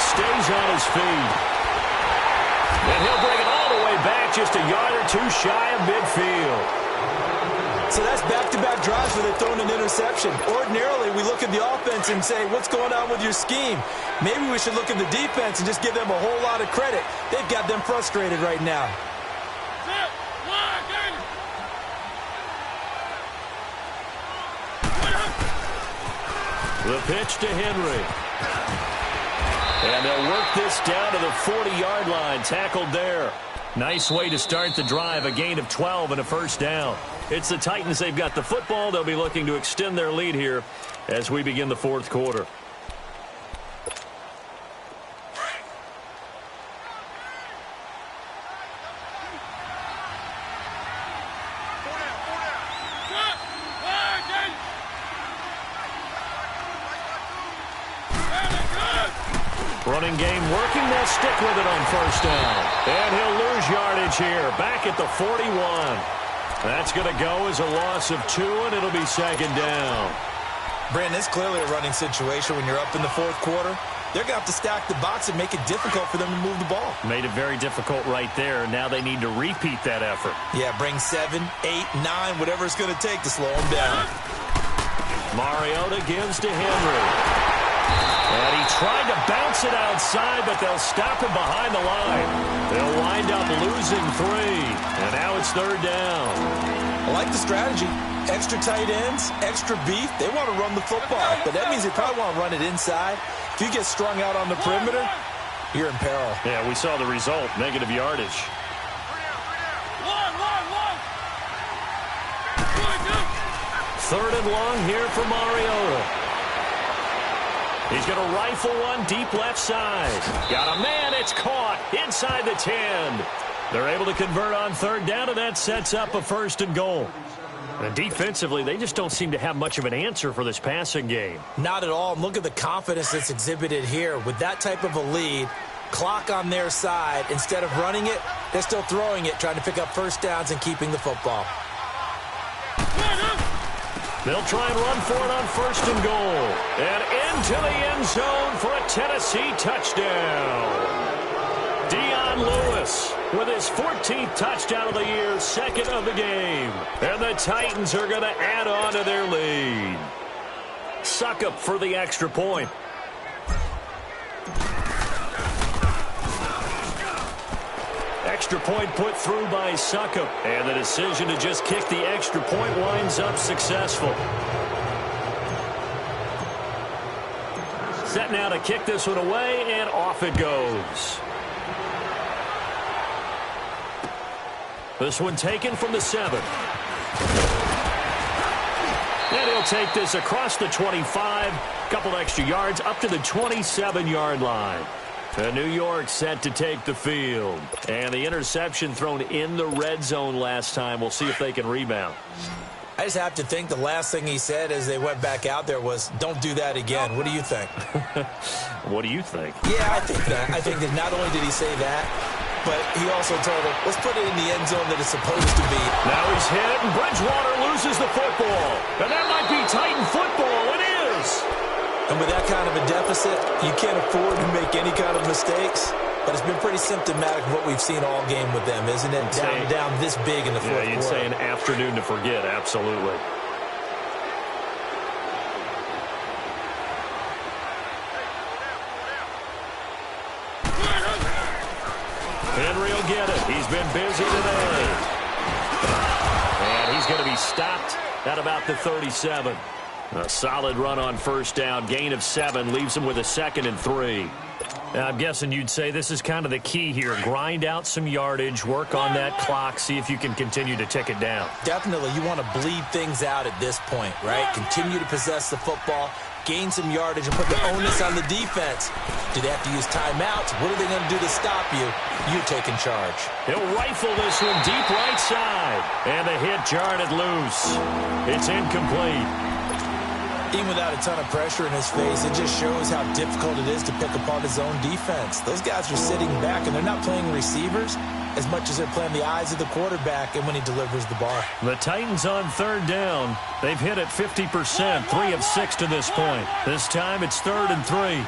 Stays on his feet. And he'll bring it all the way back, just a yard or two shy of midfield. So that's back-to-back drives where they're throwing an interception. Ordinarily, we look at the offense and say, what's going on with your scheme? Maybe we should look at the defense and just give them a whole lot of credit. They've got them frustrated right now. The pitch to Henry. And they'll work this down to the 40-yard line. Tackled there. Nice way to start the drive. A gain of 12 and a first down. It's the Titans. They've got the football. They'll be looking to extend their lead here as we begin the fourth quarter. Running game working. They'll stick with it on first down. And he'll lose yardage here. Back at the 41. That's going to go as a loss of 2, and it'll be second down. Brandon, it's clearly a running situation when you're up in the fourth quarter. They're going to have to stack the box and make it difficult for them to move the ball. Made it very difficult right there. Now they need to repeat that effort. Yeah, bring 7, 8, 9, whatever it's going to take to slow them down. Mariota gives to Henry. And he tried to bounce it outside, but they'll stop him behind the line. They'll wind up losing 3. And now it's third down. I like the strategy. Extra tight ends, extra beef. They want to run the football, but that means they probably want to run it inside. If you get strung out on the perimeter, you're in peril. Yeah, we saw the result, negative yardage. Third and long here for Mariota. He's going to rifle one deep left side. Got a man. It's caught inside the 10. They're able to convert on third down, and that sets up a first and goal. And defensively, they just don't seem to have much of an answer for this passing game. Not at all. And look at the confidence that's exhibited here. With that type of a lead, clock on their side, instead of running it, they're still throwing it, trying to pick up first downs and keeping the football. They'll try and run for it on first and goal. And into the end zone for a Tennessee touchdown. Dion Lewis with his 14th touchdown of the year, second of the game. And the Titans are going to add on to their lead. Suckup for the extra point. Extra point put through by Suckup. And the decision to just kick the extra point winds up successful. Set now to kick this one away, and off it goes. This one taken from the 7. And he'll take this across the 25. Couple extra yards up to the 27-yard line. And New York set to take the field. And the interception thrown in the red zone last time. We'll see if they can rebound. I just have to think the last thing he said as they went back out there was, don't do that again. What do you think? What do you think? Yeah, I think that. I think that not only did he say that, but he also told him, let's put it in the end zone that it's supposed to be. Now he's hit, and Bridgewater loses the football. And that might be Titan football. It is. And with that kind of a deficit, you can't afford to make any kind of mistakes. But it's been pretty symptomatic of what we've seen all game with them, isn't it? Down this big in the fourth quarter. Yeah, you'd say an afternoon to forget, absolutely. Henry will get it. He's been busy today. And he's going to be stopped at about the 37. A solid run on first down. Gain of 7 leaves him with a 2nd and 3. I'm guessing you'd say this is kind of the key here. Grind out some yardage, work on that clock, see if you can continue to tick it down. Definitely. You want to bleed things out at this point, right? Continue to possess the football, gain some yardage, and put the onus on the defense. Do they have to use timeouts? What are they going to do to stop you? You're taking charge. He'll rifle this one deep right side. And the hit jarred it loose. It's incomplete. Even without a ton of pressure in his face, it just shows how difficult it is to pick apart his own defense. Those guys are sitting back, and they're not playing receivers as much as they're playing the eyes of the quarterback and when he delivers the ball. The Titans on third down. They've hit it 50%, 3 of 6 to this point. This time it's 3rd and 3.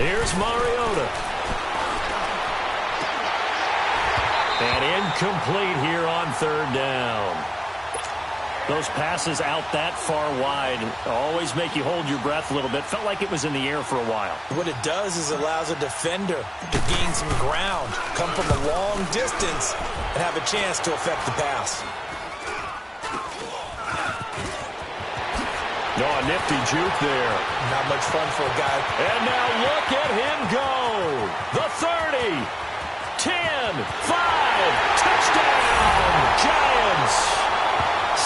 Here's Mariota. And incomplete here on third down. Those passes out that far wide always make you hold your breath a little bit. Felt like it was in the air for a while. What it does is allows a defender to gain some ground, come from a long distance, and have a chance to affect the pass. No, a nifty juke there. Not much fun for a guy. And now look at him go. The 30. 10, 5, touchdown, Giants.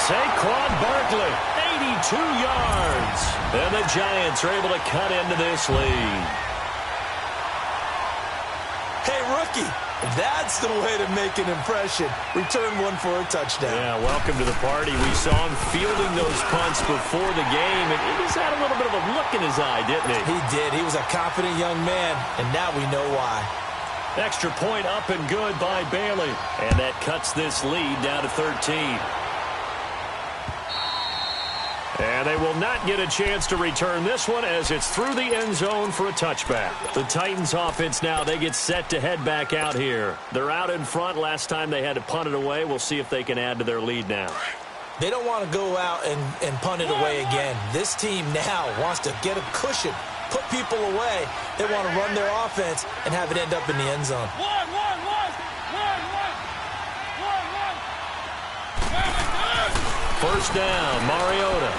Saquon Barkley, 82 yards. And the Giants are able to cut into this lead. Hey, rookie, that's the way to make an impression. Return one for a touchdown. Yeah, welcome to the party. We saw him fielding those punts before the game, and he just had a little bit of a look in his eye, didn't he? He did. He was a confident young man, and now we know why. Extra point up and good by Bailey. And that cuts this lead down to 13. And they will not get a chance to return this one as it's through the end zone for a touchback. The Titans offense now, they get set to head back out here. They're out in front. Last time they had to punt it away. We'll see if they can add to their lead now. They don't want to go out and punt it away again. This team now wants to get a cushion, put people away. They want to run their offense and have it end up in the end zone. First down, Mariota.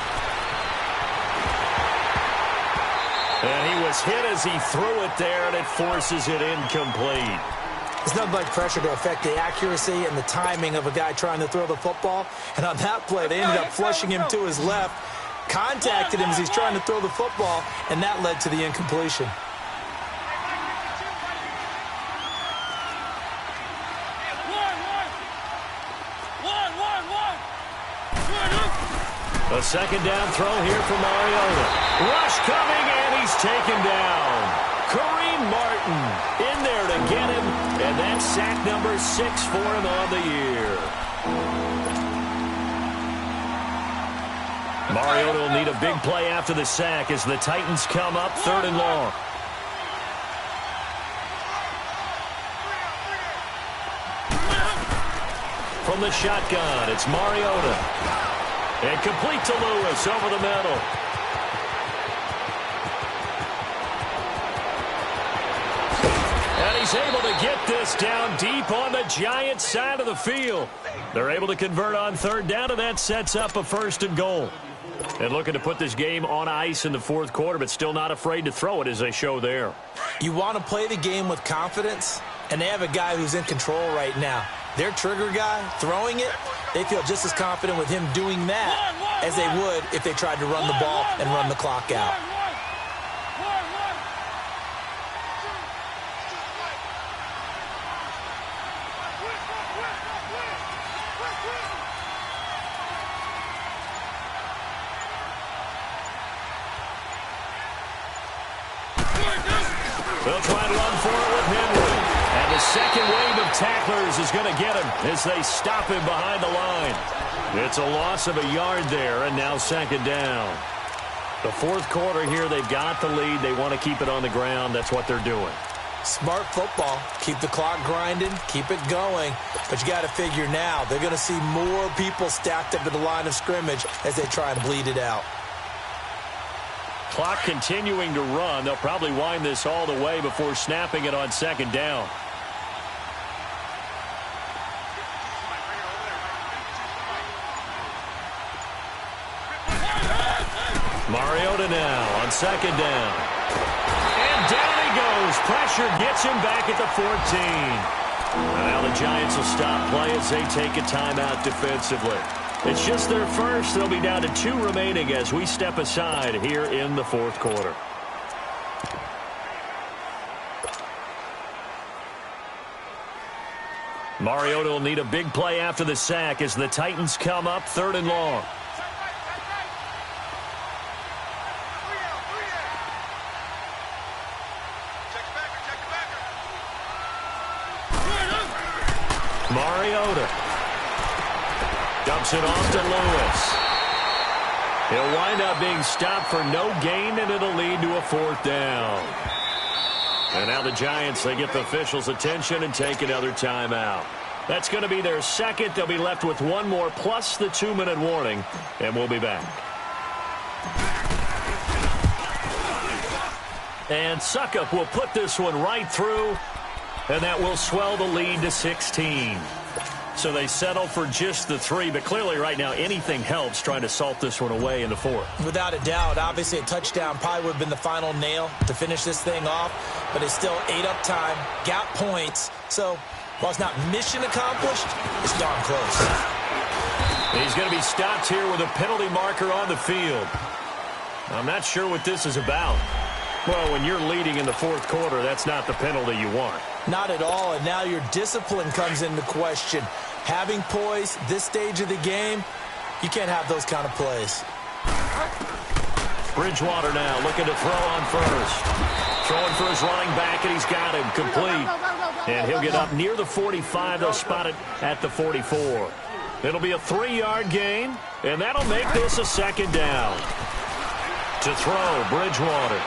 And he was hit as he threw it there, and it forces it incomplete. There's nothing like pressure to affect the accuracy and the timing of a guy trying to throw the football. And on that play, they ended up flushing him to his left, contacted him as he's trying to throw the football, and that led to the incompletion. A second down throw here for Mariota. Rush coming, and he's taken down. Kareem Martin in there to get him, and that's sack number 6 for him on the year. Mariota will need a big play after the sack as the Titans come up 3rd and long. From the shotgun, it's Mariota. And complete to Lewis over the middle. And he's able to get this down deep on the Giants' side of the field. They're able to convert on third down, and that sets up a 1st and goal. And looking to put this game on ice in the fourth quarter, but still not afraid to throw it as they show there. You want to play the game with confidence, and they have a guy who's in control right now. Their trigger guy, throwing it, they feel just as confident with him doing that as they would if they tried to run the ball and run the clock out. They'll try to run for it with Henry. And the second wave of tacklers is going to get him as they stop him behind the line. It's a loss of a yard there, and now second down. The fourth quarter here, they've got the lead. They want to keep it on the ground. That's what they're doing. Smart football. Keep the clock grinding. Keep it going. But you got to figure now, they're going to see more people stacked up at the line of scrimmage as they try and bleed it out. Clock continuing to run. They'll probably wind this all the way before snapping it on second down. Mariota now on second down. And down he goes. Pressure gets him back at the 14. And now the Giants will stop play as they take a timeout defensively. It's just their first. They'll be down to 2 remaining as we step aside here in the fourth quarter. Mariota will need a big play after the sack as the Titans come up 3rd and long. Mariota dumps it off to Lewis. He'll wind up being stopped for no gain, and it'll lead to a 4th down. And now the Giants, they get the officials' attention and take another timeout. That's going to be their second. They'll be left with one more plus the 2-minute warning, and we'll be back. And Suckup will put this one right through, and that will swell the lead to 16. So they settle for just the 3, but clearly right now anything helps trying to salt this one away in the 4th. Without a doubt, obviously a touchdown probably would have been the final nail to finish this thing off, but it's still ate up time, got points. So while it's not mission accomplished, it's darn close. He's going to be stopped here with a penalty marker on the field. I'm not sure what this is about. Well, when you're leading in the 4th quarter, that's not the penalty you want. Not at all, and now your discipline comes into question. Having poise this stage of the game, you can't have those kind of plays. Bridgewater now looking to throw on first. Throwing for his running back, and he's got him complete. And he'll get up near the 45. They'll spot it at the 44. It'll be a 3-yard gain, and that'll make this a 2nd down. To throw, Bridgewater.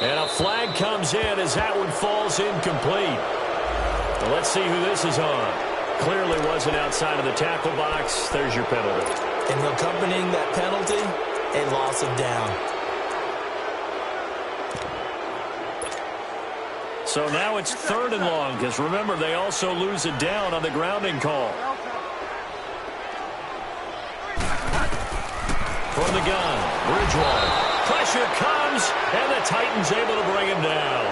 And a flag comes in as that one falls incomplete. Well, let's see who this is on. Clearly wasn't outside of the tackle box. There's your penalty. And accompanying that penalty, a loss of down. So now it's 3rd and long, because remember, they also lose it down on the grounding call. From the gun, Bridgewater. Pressure comes, and the Titans able to bring him down.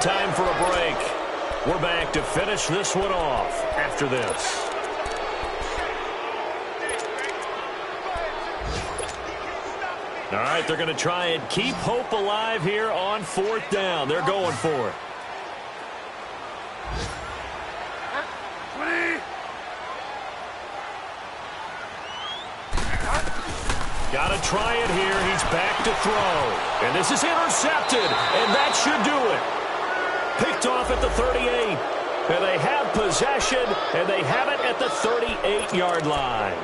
Time for a break. We're back to finish this one off after this. All right, they're going to try and keep hope alive here on 4th down. They're going for it. Got to try it here. He's back to throw. And this is intercepted, and that should do it. Picked off at the 38. And they have possession, and they have it at the 38-yard line.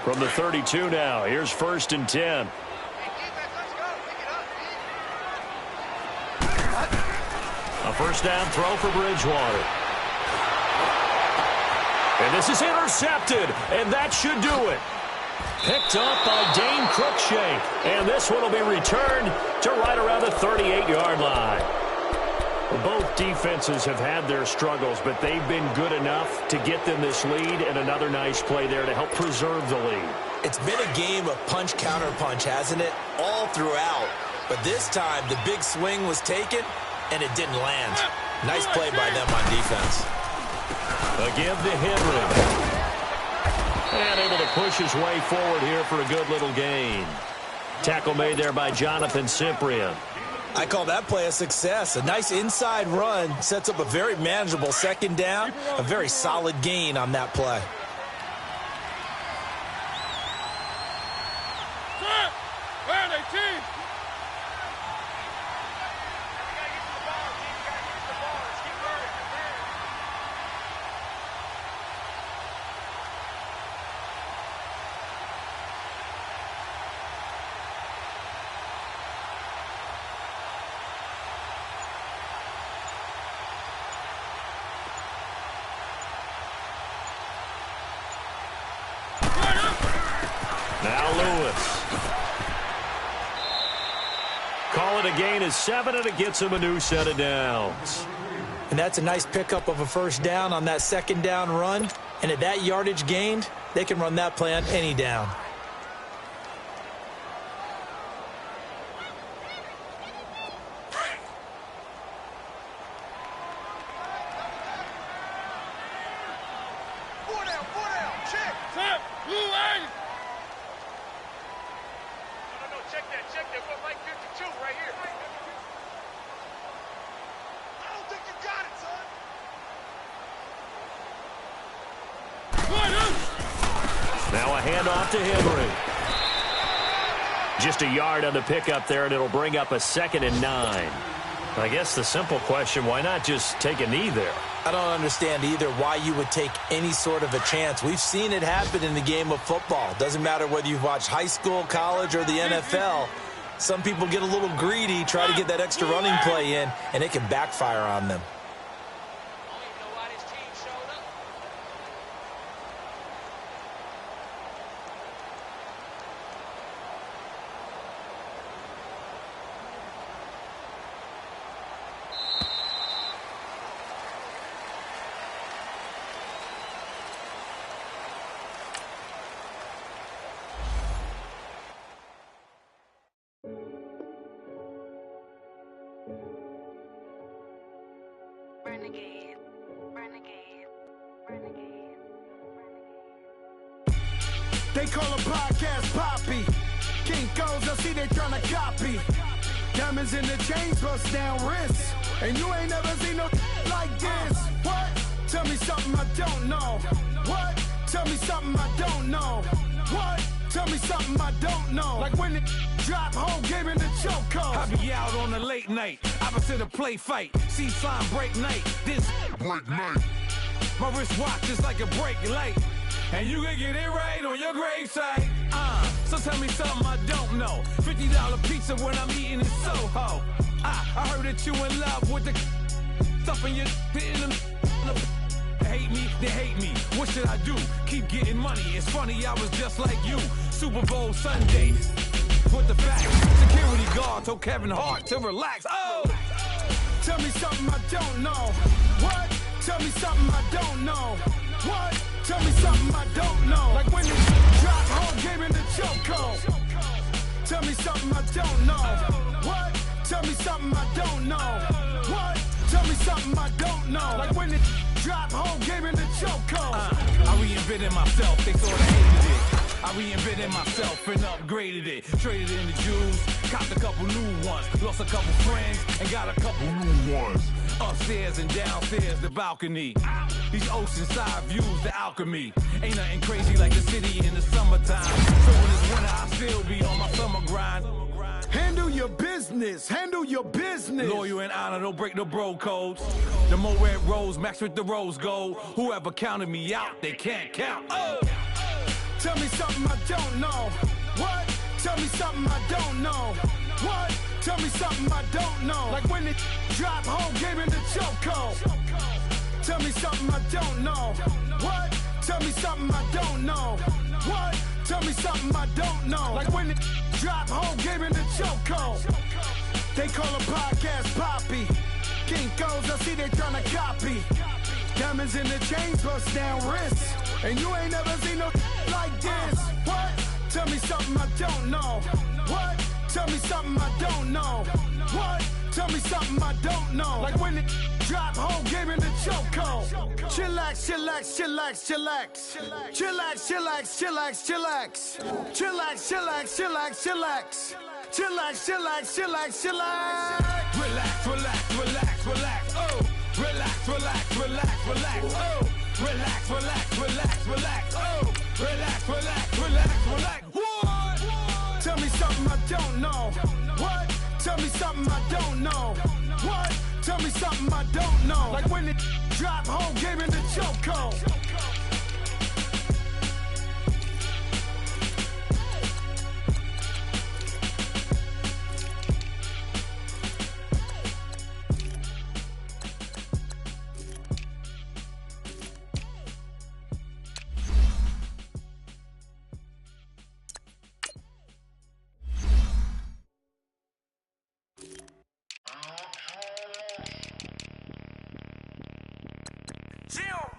From the 32 now, here's 1st and 10. A 1st down throw for Bridgewater. And this is intercepted, and that should do it. Picked up by Dane Cruikshank. And this one will be returned to right around the 38-yard line. Both defenses have had their struggles, but they've been good enough to get them this lead, and another nice play there to help preserve the lead. It's been a game of punch-counter-punch, hasn't it? All throughout. But this time, the big swing was taken, and it didn't land. Nice play by them on defense. A give to Henry. And able to push his way forward here for a good little gain. Tackle made there by Jonathan Cyprien. I call that play a success. A nice inside run sets up a very manageable second down. A very solid gain on that play. Now Lewis. Call it a gain of 7, and it gets him a new set of downs. And that's a nice pickup of a first down on that second down run. And at that yardage gained, they can run that play on any down. Now a handoff to Henry. Just a yard on the pickup there, and it'll bring up a 2nd and 9. I guess the simple question, why not just take a knee there? I don't understand either why you would take any sort of a chance. We've seen it happen in the game of football. Doesn't matter whether you've watched high school, college, or the NFL. Some people get a little greedy, try to get that extra running play in, and it can backfire on them. Renegade, renegade, renegade, renegade. They call a podcast Poppy. Kinkos, I see they tryna copy. Diamonds in the chains, bust down wrists. And you ain't never seen no like this. What? Tell me something I don't know. What? Tell me something I don't know. What? Tell me something I don't know. Like when it drop, whole game in the chokehold. I be out on a late night, opposite a play fight. See slime break night, this break night. My wrist watch is like a break light. And you can get it right on your gravesite. So tell me something I don't know. $50 pizza when I'm eating in Soho. I heard that you in love with the stuff in your in the hate me, they hate me. What should I do? Keep getting money. It's funny, I was just like you. Super Bowl Sunday. With the facts. Security guard told Kevin Hart to relax. Oh! Tell me something I don't know. What? Tell me something I don't know. What? Tell me something I don't know. Like when you drop whole game in the chokehold. Tell me something I don't know. What? Tell me something I don't know. What? Tell me something I don't know. Like when it drop whole game in the chokehold. I reinvented myself, they sorta hated it. I reinvented myself and upgraded it. Traded in the Jews, copped a couple new ones. Lost a couple friends and got a couple new ones. Upstairs and downstairs, the balcony. These oceanside views, the alchemy. Ain't nothing crazy like the city in the summertime. So when it's winter, I still be on my summer grind. Handle your business. Handle your business. Loyal and honor, don't break the bro codes. The more red rose, match with the rose gold. Whoever counted me out, they can't count. Oh! Tell me something I don't know. What? Tell me something I don't know. What? Tell me something I don't know. Like when it drop whole game in the chokehold. Tell me something I don't know. What? Tell me something I don't know. What? Tell me something I don't know. Like when it drop whole game in the chokehold. They call a podcast Poppy. Kinkos, I see they tryna copy. Diamonds in the chains, bust down wrists. And you ain't never seen no like this. What? Tell me something I don't know. What? Tell me something I don't know. What? Tell me something I don't know. Like when it drop whole game in the chokehold. Chillax, chillax, chillax, chillax. Chillax, chillax, chillax, chillax. Chillax, chillax, chillax, chillax. Chillax, chillax, chillax, chillax. Relax, relax, relax, relax. Oh, relax, relax, relax, relax. Oh, relax, relax, relax, relax. Oh, relax, relax, relax, relax. What? Tell me something I don't know. What? Tell me something I don't know. What? Tell me something I don't know. Like when it drop whole game in the chokehold.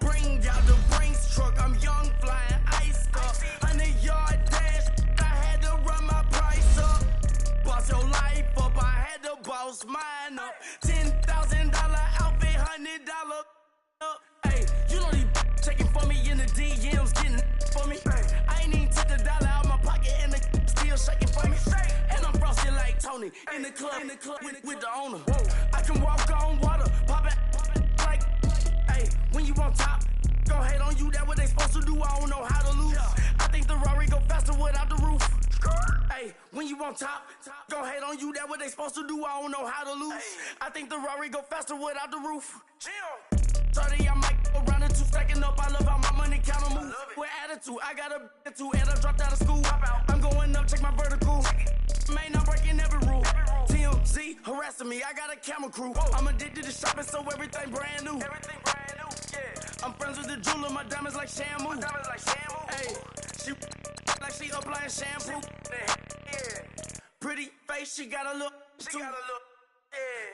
Bring out the Brinks truck, I'm young, flying ice up. 100-yard dash, I had to run my price up. Boss your life up, I had to boss mine up. $10,000 outfit, $100 up. Hey, you know these checking for me in the DMs, getting for me. I ain't even took the dollar out my pocket and the still shaking for me. And I'm frosted like Tony in the club with the owner. I can walk on water, pop it like, hey, when you on top. Gon' hate on you, that what they supposed to do, I don't know how to lose. I think the Rari go faster without the roof. Hey, when you on top, gon' hate on you, that what they supposed to do, I don't know how to lose. I think the Rari go faster without the roof. 30, I might go around the two, stacking up, I love how my money count move. With attitude, I got a attitude, and I dropped out of school. I'm going up, check my vertical. Man, I'm breaking every rule. TMZ harassing me, I got a camera crew. I'm addicted to shopping, so everything brand new. I'm friends with the jeweler, my diamonds like shampoo. Hey, she like she applying shampoo. Pretty face, she got a look.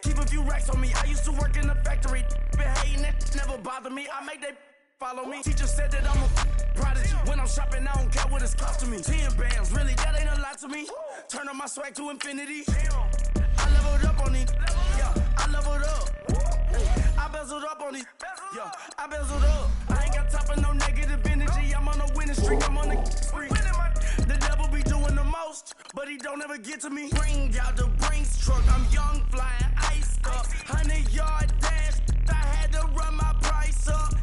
Keep a few racks on me. I used to work in the factory. Been hating it, never bother me. I make they follow me. Teacher said that I'm a prodigy. When I'm shopping, I don't care what it's costing me. 10 bands, really, that ain't a lot to me. Turn on my swag to infinity. I leveled up on these. Yeah, I leveled up. I bezeled up on these. Yeah, I bezeled up. I ain't got time for no negative energy. I'm on a winning streak. I'm on a spree. The devil be doing the most, but he don't ever get to me. Bring out the Brinks truck. I'm young, flying ice up. 100-yard dash. I had to run my price up.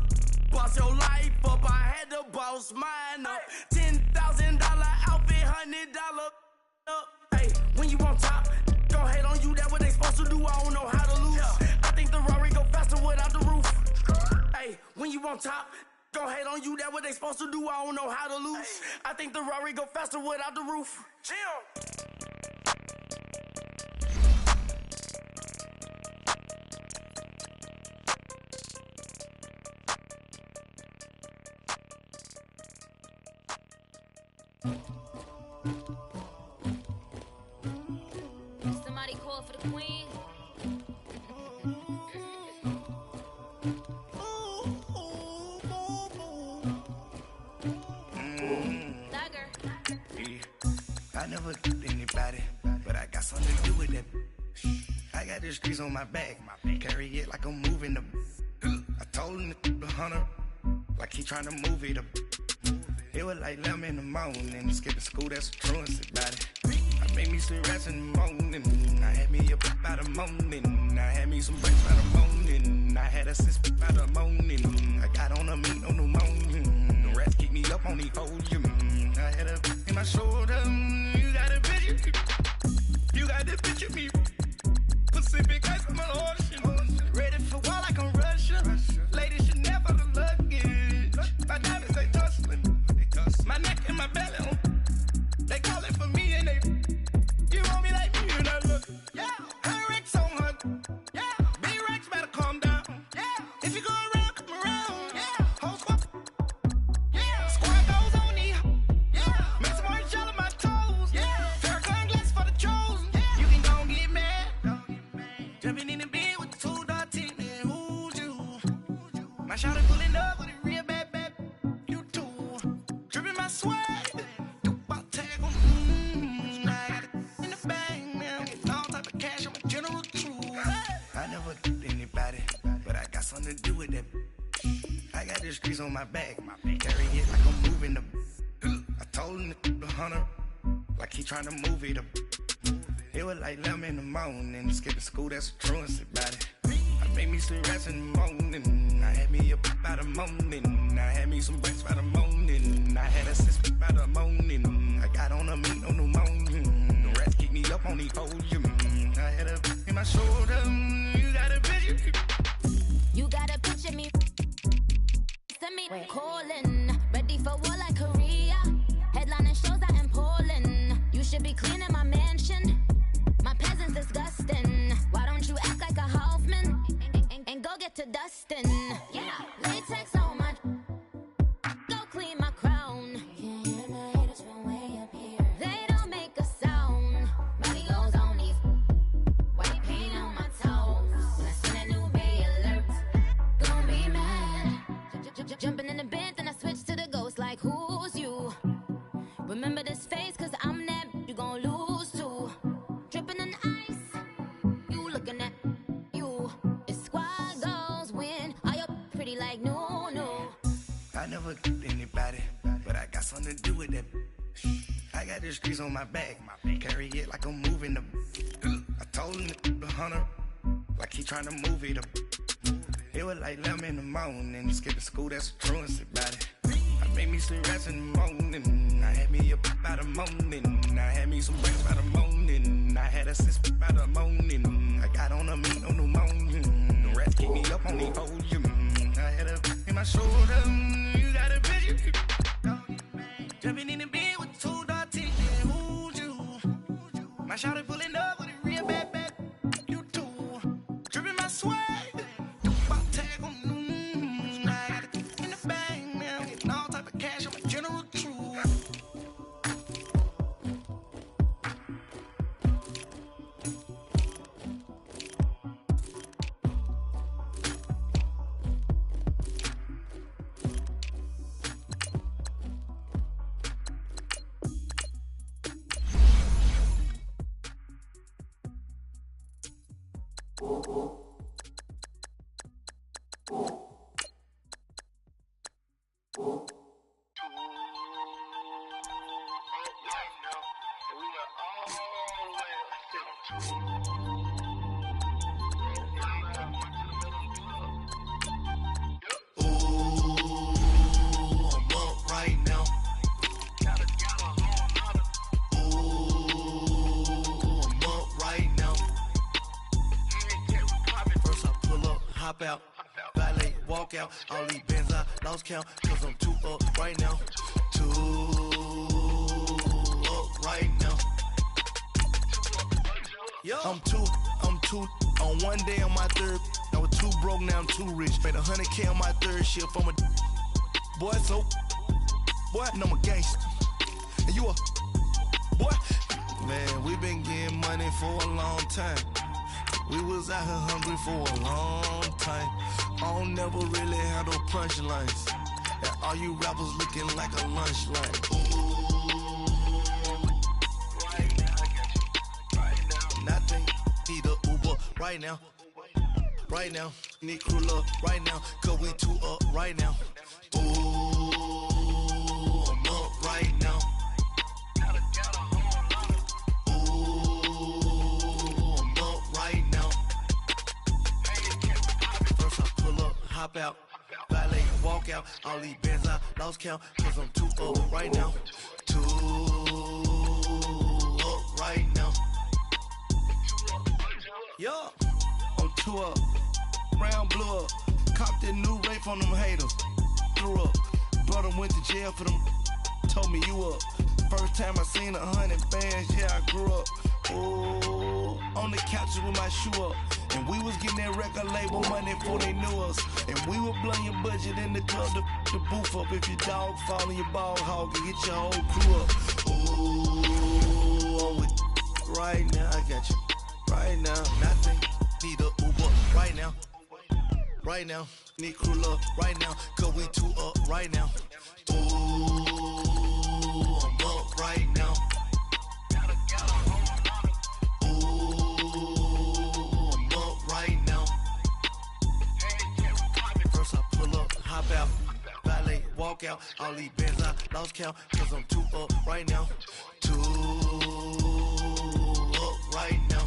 Boss your life up. I had to boss mine up. $10,000 outfit, $100 up. Hey, when you on top, gon' hate on you. That what they supposed to do. I don't know how to lose. I think the Rari go faster without the roof. Hey, when you on top, gon' hate on you. That what they supposed to do. I don't know how to lose. I think the Rari go faster without the roof. Somebody call for the queen. I never did anybody, but I got something to do with that. I got the streets on my back, carry it like I'm moving the. I told him to 100, like he trying to move it up. It was like 11 in the morning, skipping school, that's a truancy about it. I made me some rest in the morning, I had me up by the morning, I had me some breaks by the morning, I had a six by the morning, I got on a meat on the morning, the rest keep me up on the podium, I had a in my shoulder, you got a picture, you got the picture me, Pacific ice on the ocean, ready for war like I'm Russia, ladies should never the luggage, my diamonds they tussling, my neck and my belly, they call it for me and they, you want me like me and I look, yeah, her Rex on her, yeah, B-Rex better calm down, yeah, if you go around, come around, yeah, whole squad, yeah, squad goes on the, yeah, on my back. Carry it like I'm moving the. I told him the hunter, like he trying to move it up. It was like 11 in the morning, skipping school, that's a truancy about it. I made me some rest in the morning, I had me up by the morning. I had me some breaks by the morning, I had a sister by the morning. I got on a meat, no pneumonia, the rats keep me up on the podium. I had a in my shoulder, you got a picture. You got a picture me, send me calling, ready for war like Korea. Headlining shows out in Poland, you should be cleaning my mansion. My peasants disgusting. Why don't you act like a Hoffman and go get to dustin'? Yeah, latex on my. Go clean my crown. Can't hear the haters from way up here. They don't make a sound. Money goes on these. White paint on my toes. When I send a new Bay alert, gon' be mad. Jumping in the bed, then I switch to the ghost. Like who's you? Remember this face, cause I'm that you gon' lose too. Dripping in ice, you looking at you. It's squad goals win. Are you pretty like no? I never anybody, but I got something to do with that. I got the streets on my back, carry it like I'm moving the. I told him the hunter, like he trying to move it up. It was like 11 in the morning, skipping school, that's a truancy about it. I made me some rest in the morning, I had me up by the morning. I had me some breaks by the morning, I had a sister by the morning. I got on a meat, no pneumonia, the rats keep me up on the podium. I had a in my shoulder, you got a picture. Jumping in the bed with 2 dark teeth, who's you? My shawty pulling up with a real bad, you too. Dripping my swag. Out, valet, walk out, all these bands I lost count, cause I'm too up right now, too up right now. Yo, I'm too, on one day on my third, I was too broke, now I'm too rich, made 100K on my third shift, I'm a boy, so, boy, and I'm a gangster, and you a, boy, man, we been getting money for a long time. We was out here hungry for a long time. I don't never really have no punchlines. And all you rappers looking like a lunch line. Ooh, right now, I got you. Right now, nothing. Need a Uber right now. Right now, need crew up right now. Cause we too up right now. Ooh, I'm up right now. Hop out, valet, walk out, all these bands I lost count, cause I'm too up right now, too up right now. Yo, I'm too up, round blew up, copped that new rape on them haters, threw up, brother went to jail for them, told me you up, first time I seen 100 bands, yeah I grew up, ooh, on the couches with my shoe up. And we was getting that record label money before they knew us. And we were blowing your budget in the club to booth up. If your dog fall in your ball hog and get your whole crew up. Ooh, I'm with right now, I got you. Right now, nothing, need a Uber right now. Right now, need crew up right now. Cause we too up right now. Ooh, I'm up right now. Hop out, valet, walk out. All these bands I lost count, cause I'm too up right now. Too up right now.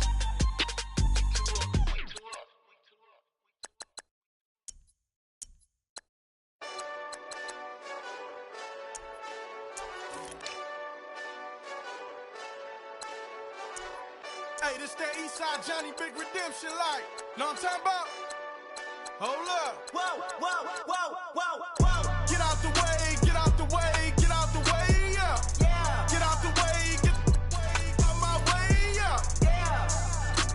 Hey, this that Eastside Johnny Big Redemption like. Know what I'm talking about? Hold up. Whoa, whoa, whoa, whoa, whoa. Get out the way, get out the way, get out the way, yeah. Yeah, Get out the way, get out my way, yeah. yeah.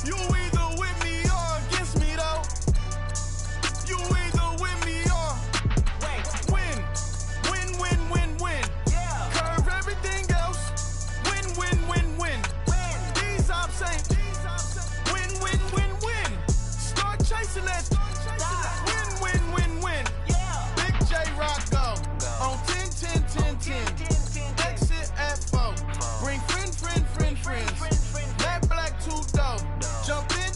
You either with me or against me, though. You either with me or win. Win, win, win, win. Yeah. Curve everything else. Win, win, win, win. These ops ain't. Win, win, win, win. Start chasing that. Win, win, win, win. Yeah. Big J Rock go. On 10, 10, 10, 10. Exit at 4. Bring friend, friend, friend, friends. Black, two dough. Jump in.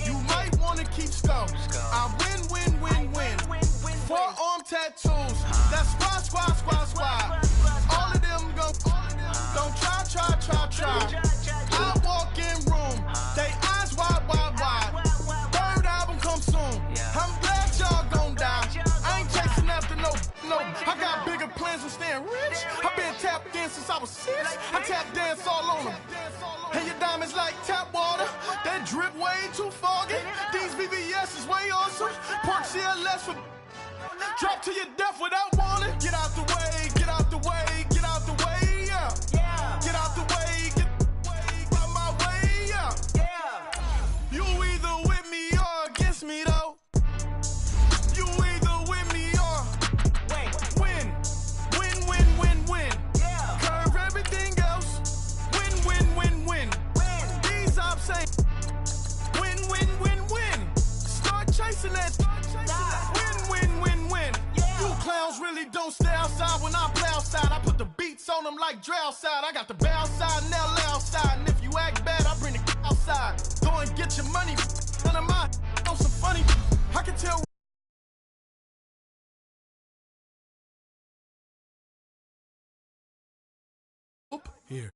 You might wanna keep score. I win, win, win, win. Forearm tattoos. That's squad. All of them go. Don't try. I walk in room. They eyes wide. Third album come soon. I'm glad y'all gon' die. I ain't chasing after no. I got bigger plans than staying rich. I been tapped in since I was 6. I tap dance all on them. And your diamonds like tap water. That drip way too foggy. These BBS is way awesome. Park CLS for drop to your death without warning. Get out the way, get out the way, get out the way, yeah. Yeah, Get out the way, get out my way, yeah. yeah. You either with me or against me, though. You either with me or win. Win, win, win, win. Yeah. Curve everything else. Win, win, win, win. These ops ain't. Win, win, win, win. Start chasing that. Win, win, win, win. Yeah. You clowns really don't stay outside when I play outside. I put the beats on them like Dre outside. I got the bow side and LA outside. And if you act bad, I bring the outside. Go and get your money. None of my on some funny. I can tell. Here.